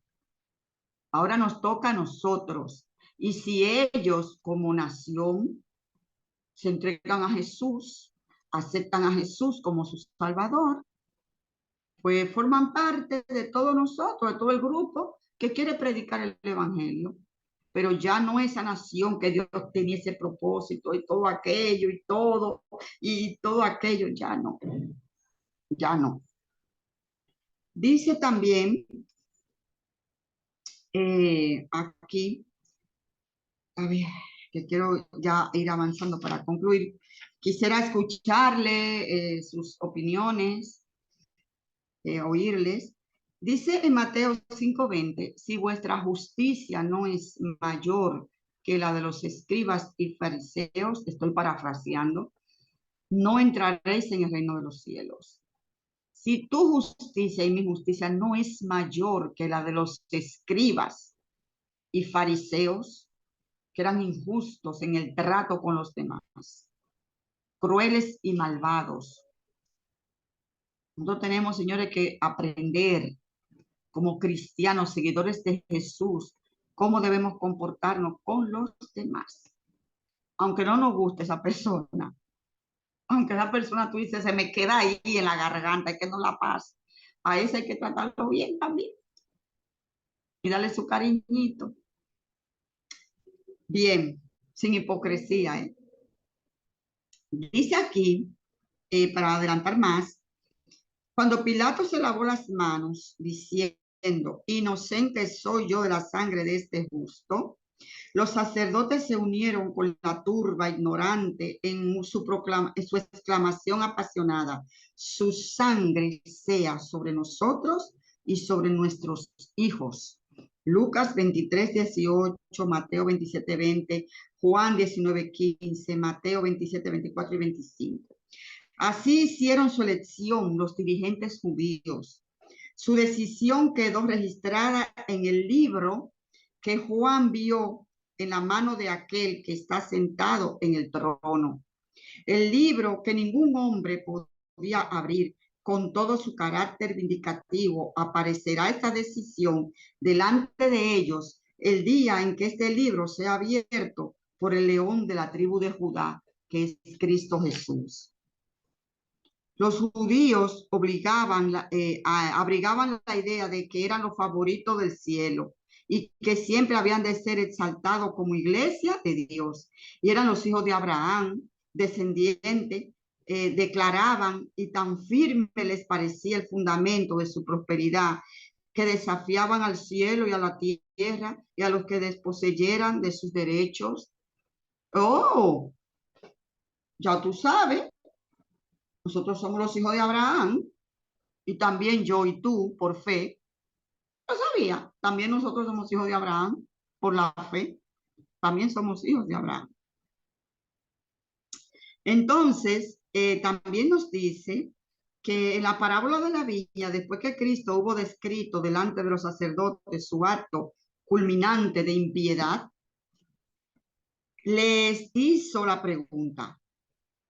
Ahora nos toca a nosotros. Y si ellos como nación se entregan a Jesús, aceptan a Jesús como su Salvador, pues forman parte de todos nosotros, de todo el grupo que quiere predicar el Evangelio. Pero ya no esa nación que Dios tenía ese propósito y todo aquello y todo aquello, ya no, ya no. Dice también aquí, a ver, que quiero ya ir avanzando para concluir. Quisiera escucharle sus opiniones, oírles. Dice en Mateo 5:20, si vuestra justicia no es mayor que la de los escribas y fariseos, estoy parafraseando, no entraréis en el reino de los cielos. Si tu justicia y mi justicia no es mayor que la de los escribas y fariseos, que eran injustos en el trato con los demás, crueles y malvados. Nosotros tenemos, señores, que aprender como cristianos, seguidores de Jesús, cómo debemos comportarnos con los demás. Aunque no nos guste esa persona, aunque esa persona tú dices, se me queda ahí en la garganta, que no la pasa, a ese hay que tratarlo bien también y darle su cariñito. Bien, sin hipocresía. Dice aquí, para adelantar más, cuando Pilato se lavó las manos diciendo, inocente soy yo de la sangre de este justo, los sacerdotes se unieron con la turba ignorante en su exclamación apasionada, su sangre sea sobre nosotros y sobre nuestros hijos. Lucas 23:18, Mateo 27:20, Juan 19:15, Mateo 27:24 y 25. Así hicieron su elección los dirigentes judíos. Su decisión quedó registrada en el libro que Juan vio en la mano de aquel que está sentado en el trono. El libro que ningún hombre podía abrir. Con todo su carácter vindicativo, aparecerá esta decisión delante de ellos el día en que este libro sea abierto por el león de la tribu de Judá, que es Cristo Jesús. Los judíos abrigaban la idea de que eran los favoritos del cielo y que siempre habían de ser exaltados como iglesia de Dios. Y eran los hijos de Abraham, descendientes, declaraban, y tan firme les parecía el fundamento de su prosperidad, que desafiaban al cielo y a la tierra y a los que desposeyeran de sus derechos. Oh, ya tú sabes. Nosotros somos los hijos de Abraham y también yo y tú por fe. Lo sabía. También nosotros somos hijos de Abraham por la fe. También somos hijos de Abraham. Entonces, también nos dice que en la parábola de la viña, después que Cristo hubo descrito delante de los sacerdotes su acto culminante de impiedad, les hizo la pregunta: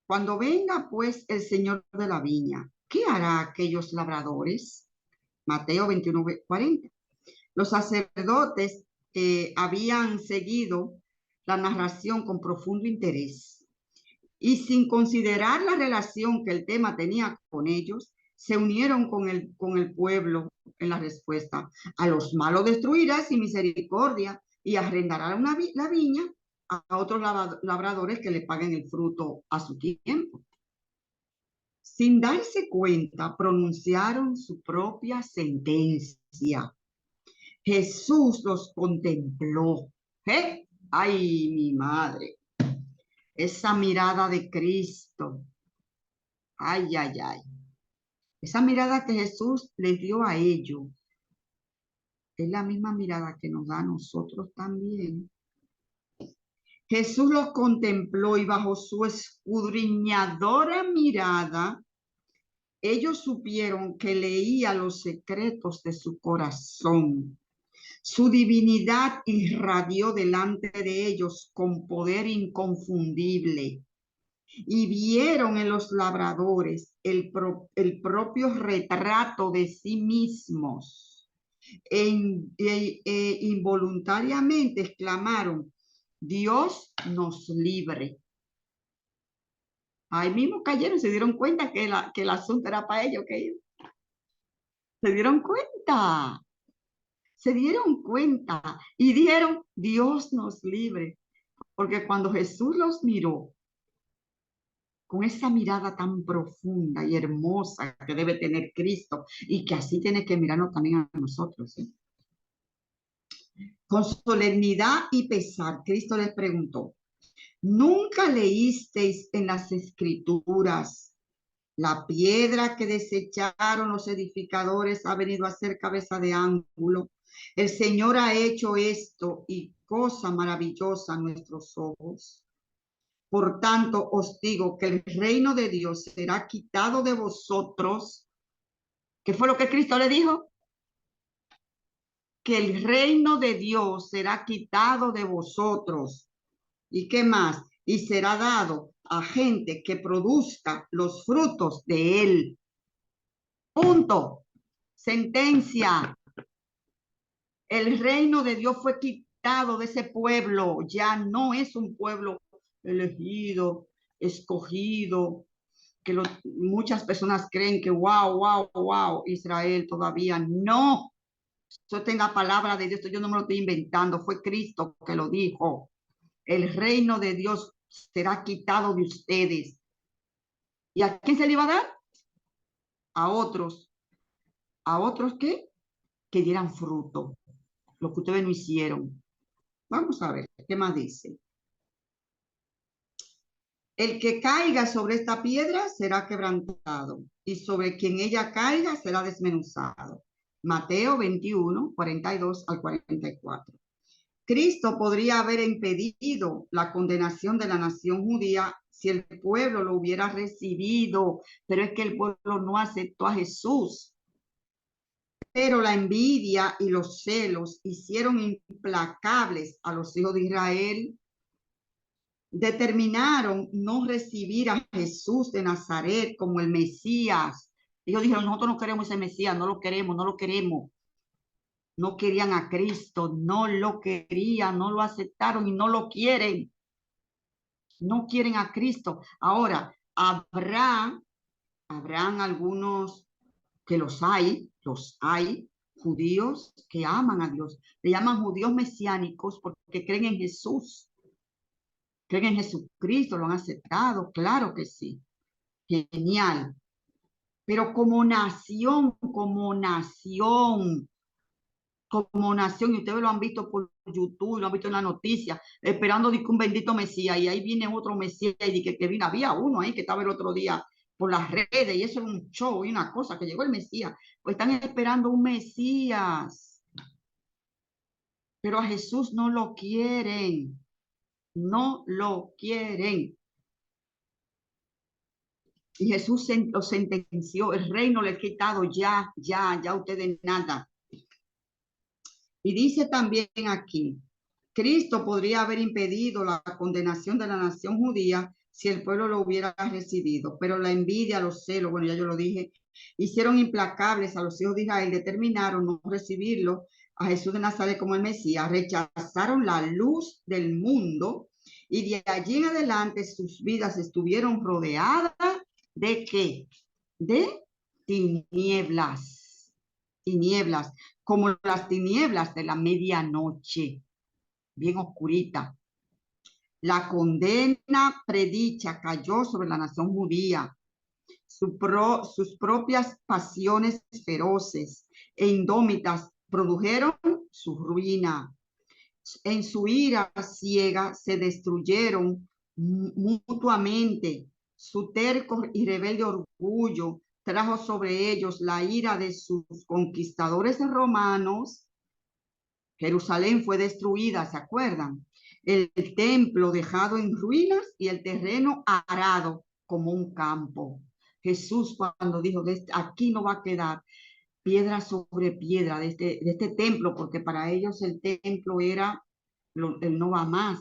cuando venga pues el Señor de la viña, ¿qué hará aquellos labradores? Mateo 21:40. Los sacerdotes habían seguido la narración con profundo interés y, sin considerar la relación que el tema tenía con ellos, se unieron con el pueblo en la respuesta: a los malos destruirás sin misericordia y arrendará la viña a otros labradores que le paguen el fruto a su tiempo. Sin darse cuenta, pronunciaron su propia sentencia. Jesús los contempló. ¿Eh? Ay, mi madre. Esa mirada de Cristo. Ay, ay, ay. Esa mirada que Jesús les dio a ellos es la misma mirada que nos da a nosotros también. Jesús los contempló y bajo su escudriñadora mirada, ellos supieron que leía los secretos de su corazón. Su divinidad irradió delante de ellos con poder inconfundible y vieron en los labradores el propio retrato de sí mismos. Involuntariamente exclamaron: Dios nos libre. Ahí mismo cayeron, se dieron cuenta que el asunto era para ellos. Se dieron cuenta. Se dieron cuenta y dijeron: Dios nos libre. Porque cuando Jesús los miró con esa mirada tan profunda y hermosa que debe tener Cristo y que así tiene que mirarnos también a nosotros, ¿sí? Con solemnidad y pesar, Cristo les preguntó: ¿nunca leísteis en las Escrituras: la piedra que desecharon los edificadores ha venido a ser cabeza de ángulo? El Señor ha hecho esto y cosa maravillosa a nuestros ojos. Por tanto, os digo que el reino de Dios será quitado de vosotros. ¿Qué fue lo que Cristo le dijo? Que el reino de Dios será quitado de vosotros. ¿Y qué más? Y será dado a gente que produzca los frutos de él. Punto. Sentencia. El reino de Dios fue quitado de ese pueblo. Ya no es un pueblo elegido, escogido, que muchas personas creen que wow, Israel todavía no. Eso está en la palabra de Dios, yo no me lo estoy inventando, fue Cristo que lo dijo. El reino de Dios será quitado de ustedes. ¿Y a quién se le iba a dar? A otros. ¿A otros qué? Que dieran fruto, lo que ustedes no hicieron. Vamos a ver, ¿qué más dice? El que caiga sobre esta piedra será quebrantado, y sobre quien ella caiga será desmenuzado. Mateo 21, 42 al 44. Cristo podría haber impedido la condenación de la nación judía si el pueblo lo hubiera recibido, pero es que el pueblo no aceptó a Jesús. Pero la envidia y los celos hicieron implacables a los hijos de Israel. Determinaron no recibir a Jesús de Nazaret como el Mesías. Ellos dijeron: nosotros no queremos ese Mesías, no lo queremos, no lo queremos. No querían a Cristo, no lo querían, no lo aceptaron y no lo quieren. No quieren a Cristo. Ahora, habrán algunos que los hay, judíos que aman a Dios. Le llaman judíos mesiánicos porque creen en Jesús. Creen en Jesucristo, lo han aceptado, claro que sí. Genial. Pero como nación, y ustedes lo han visto por YouTube, lo han visto en la noticia, esperando de que un bendito Mesías, y ahí viene otro Mesías, y que vino, había uno ahí que estaba el otro día por las redes, y eso es un show y una cosa, que llegó el Mesías. Pues están esperando un Mesías, pero a Jesús no lo quieren, no lo quieren. Y Jesús lo sentenció, el reino le he quitado ya ustedes nada. Y dice también aquí, Cristo podría haber impedido la condenación de la nación judía si el pueblo lo hubiera recibido, pero la envidia, los celos, bueno, ya yo lo dije, hicieron implacables a los hijos de Israel, determinaron no recibirlo a Jesús de Nazaret como el Mesías, rechazaron la luz del mundo y de allí en adelante sus vidas estuvieron rodeadas ¿de qué? De tinieblas, tinieblas, como las tinieblas de la medianoche, bien oscurita. La condena predicha cayó sobre la nación judía. Sus propias pasiones feroces e indómitas produjeron su ruina. En su ira ciega se destruyeron mutuamente. Su terco y rebelde orgullo trajo sobre ellos la ira de sus conquistadores romanos. Jerusalén fue destruida, ¿se acuerdan? El templo dejado en ruinas y el terreno arado como un campo. Jesús cuando dijo, aquí no va a quedar piedra sobre piedra de este templo, porque para ellos el templo era el no va más,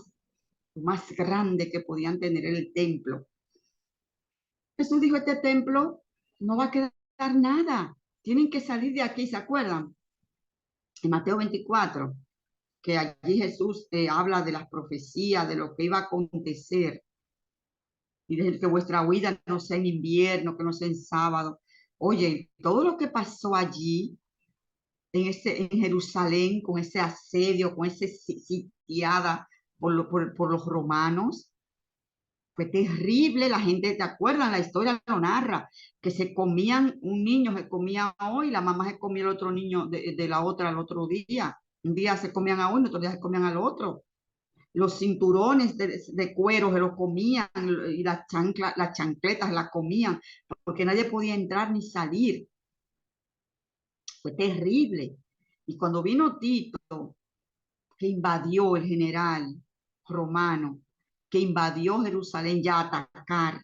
lo más grande que podían tener el templo. Jesús dijo, este templo no va a quedar nada, tienen que salir de aquí, ¿se acuerdan? En Mateo 24, que allí Jesús habla de las profecías, de lo que iba a acontecer, y de que vuestra huida no sea en invierno, que no sea en sábado. Oye, todo lo que pasó allí, en Jerusalén, con ese asedio, con esa sitiada por los romanos, fue terrible. La gente, ¿te acuerdas? La historia lo narra, que se comían, un niño se comía hoy, la mamá se comía el otro niño de la otra al otro día. Un día se comían a uno, otro día se comían al otro. Los cinturones de cuero se los comían y las chancletas las comían, porque nadie podía entrar ni salir. Fue terrible. Y cuando vino Tito, que invadió el general romano, que invadió Jerusalén ya a atacar,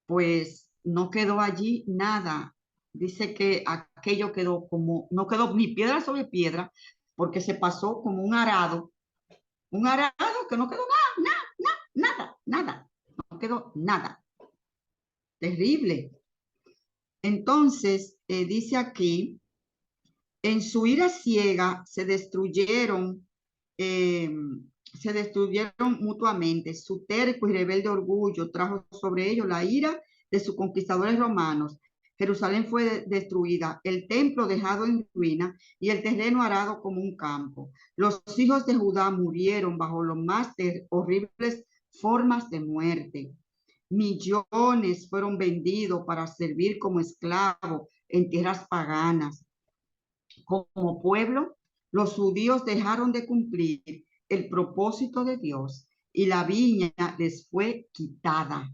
pues no quedó allí nada. Dice que aquello quedó como, no quedó ni piedra sobre piedra, porque se pasó como un arado que no quedó nada, no quedó nada. Terrible. Entonces, dice aquí, en su ira ciega eh, se destruyeron mutuamente. Su terco y rebelde orgullo trajo sobre ellos la ira de sus conquistadores romanos. Jerusalén fue destruida, el templo dejado en ruina y el terreno arado como un campo. Los hijos de Judá murieron bajo los más horribles formas de muerte. Millones fueron vendidos para servir como esclavos en tierras paganas. Como pueblo, los judíos dejaron de cumplir el propósito de Dios y la viña les fue quitada.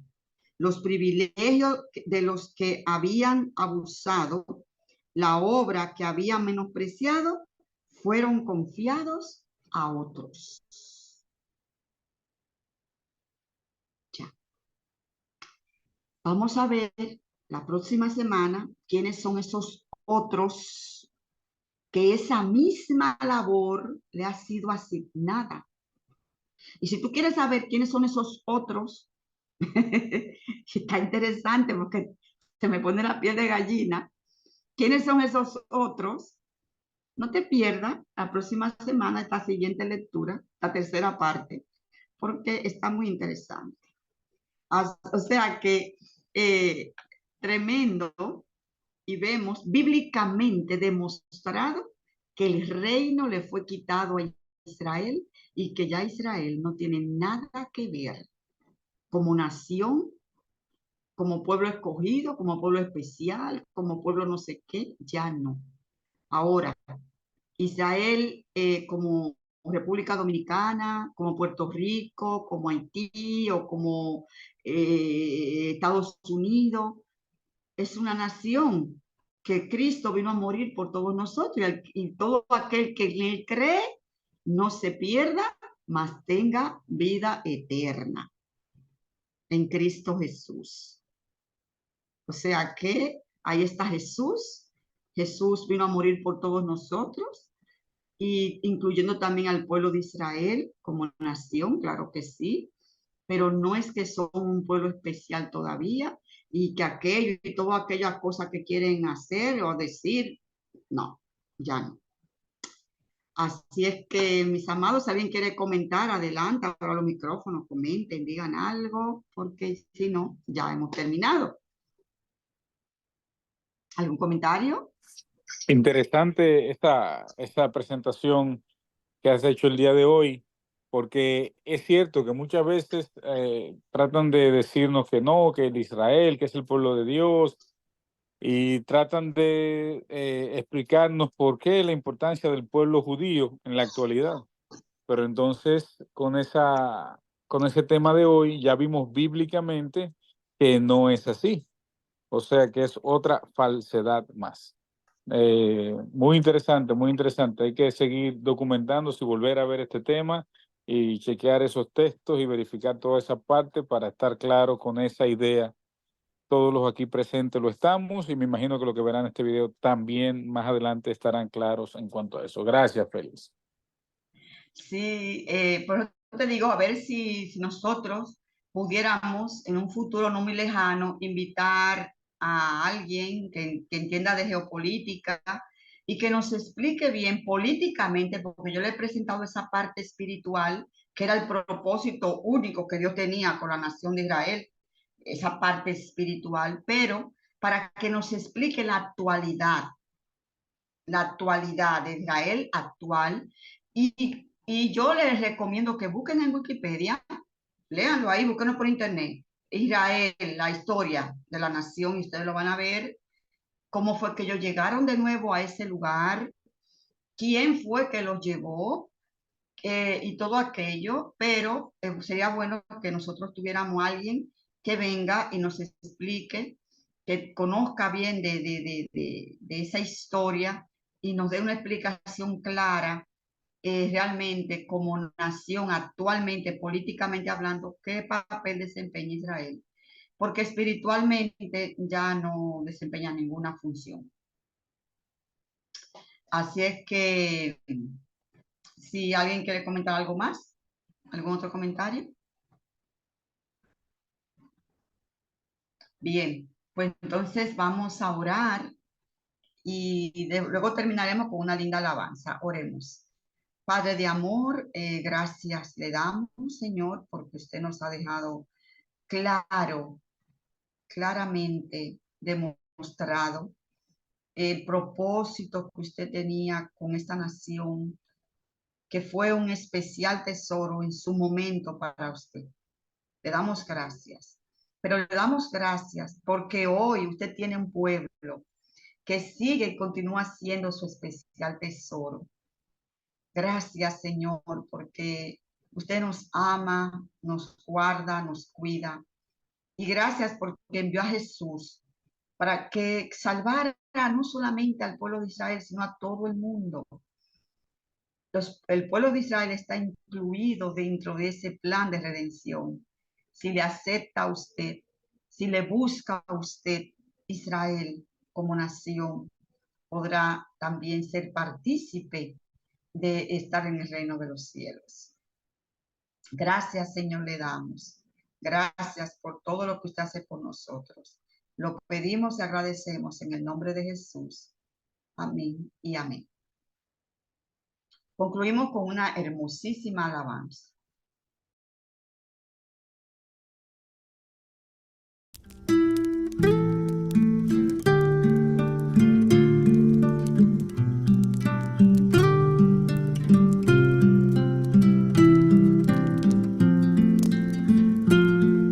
Los privilegios de los que habían abusado, la obra que habían menospreciado, fueron confiados a otros. Ya. Vamos a ver la próxima semana quiénes son esos otros que esa misma labor le ha sido asignada. Y si tú quieres saber quiénes son esos otros, está interesante porque se me pone la piel de gallina. ¿Quiénes son esos otros? No te pierdas la próxima semana esta siguiente lectura, la tercera parte, porque está muy interesante. O sea que tremendo, y vemos bíblicamente demostrado que el reino le fue quitado a Israel y que ya Israel no tiene nada que ver como nación, como pueblo escogido, como pueblo especial, como pueblo no sé qué, ya no. Ahora, Israel como República Dominicana, como Puerto Rico, como Haití o como Estados Unidos. Es una nación que Cristo vino a morir por todos nosotros y todo aquel que en él cree no se pierda, mas tenga vida eterna en Cristo Jesús. O sea que ahí está Jesús. Jesús vino a morir por todos nosotros, y incluyendo también al pueblo de Israel como nación, claro que sí, pero no es que son un pueblo especial todavía y que aquello y todas aquellas cosas que quieren hacer o decir, no, ya no. Así es que, mis amados, si alguien quiere comentar, adelante, ahora los micrófonos, comenten, digan algo, porque si no, ya hemos terminado. ¿Algún comentario? Interesante esta presentación que has hecho el día de hoy, porque es cierto que muchas veces tratan de decirnos que no, que el Israel, que es el pueblo de Dios, y tratan de explicarnos por qué la importancia del pueblo judío en la actualidad. Pero entonces, con ese tema de hoy, ya vimos bíblicamente que no es así. O sea que es otra falsedad más. Muy interesante, muy interesante. Hay que seguir documentándose y volver a ver este tema y chequear esos textos y verificar toda esa parte para estar claro con esa idea. Todos los aquí presentes lo estamos y me imagino que lo que verán en este video también más adelante estarán claros en cuanto a eso. Gracias, Félix. Sí, por eso te digo, a ver si nosotros pudiéramos en un futuro no muy lejano invitar a alguien que entienda de geopolítica y que nos explique bien políticamente, porque yo le he presentado esa parte espiritual, que era el propósito único que Dios tenía con la nación de Israel, esa parte espiritual, pero para que nos explique la actualidad de Israel actual. Y yo les recomiendo que busquen en Wikipedia, léanlo ahí, búsquenlo por internet. Israel, la historia de la nación, y ustedes lo van a ver, cómo fue que ellos llegaron de nuevo a ese lugar, quién fue que los llevó, y todo aquello, pero sería bueno que nosotros tuviéramos a alguien que venga y nos explique, que conozca bien de esa historia y nos dé una explicación clara, realmente como nación actualmente, políticamente hablando, qué papel desempeña Israel, porque espiritualmente ya no desempeña ninguna función. Así es que si alguien quiere comentar algo más, ¿algún otro comentario? Bien, pues entonces vamos a orar y luego terminaremos con una linda alabanza. Oremos. Padre de amor, gracias le damos, Señor, porque usted nos ha dejado claramente demostrado el propósito que usted tenía con esta nación, que fue un especial tesoro en su momento para usted. Le damos gracias, pero le damos gracias porque hoy usted tiene un pueblo que sigue y continúa siendo su especial tesoro. Gracias, Señor, porque usted nos ama, nos guarda, nos cuida. Y gracias porque envió a Jesús para que salvara no solamente al pueblo de Israel, sino a todo el mundo. El pueblo de Israel está incluido dentro de ese plan de redención. Si le acepta a usted, si le busca a usted, Israel como nación podrá también ser partícipe de estar en el reino de los cielos. Gracias, Señor, le damos. Gracias por todo lo que usted hace por nosotros. Lo pedimos y agradecemos en el nombre de Jesús. Amén y amén. Concluimos con una hermosísima alabanza.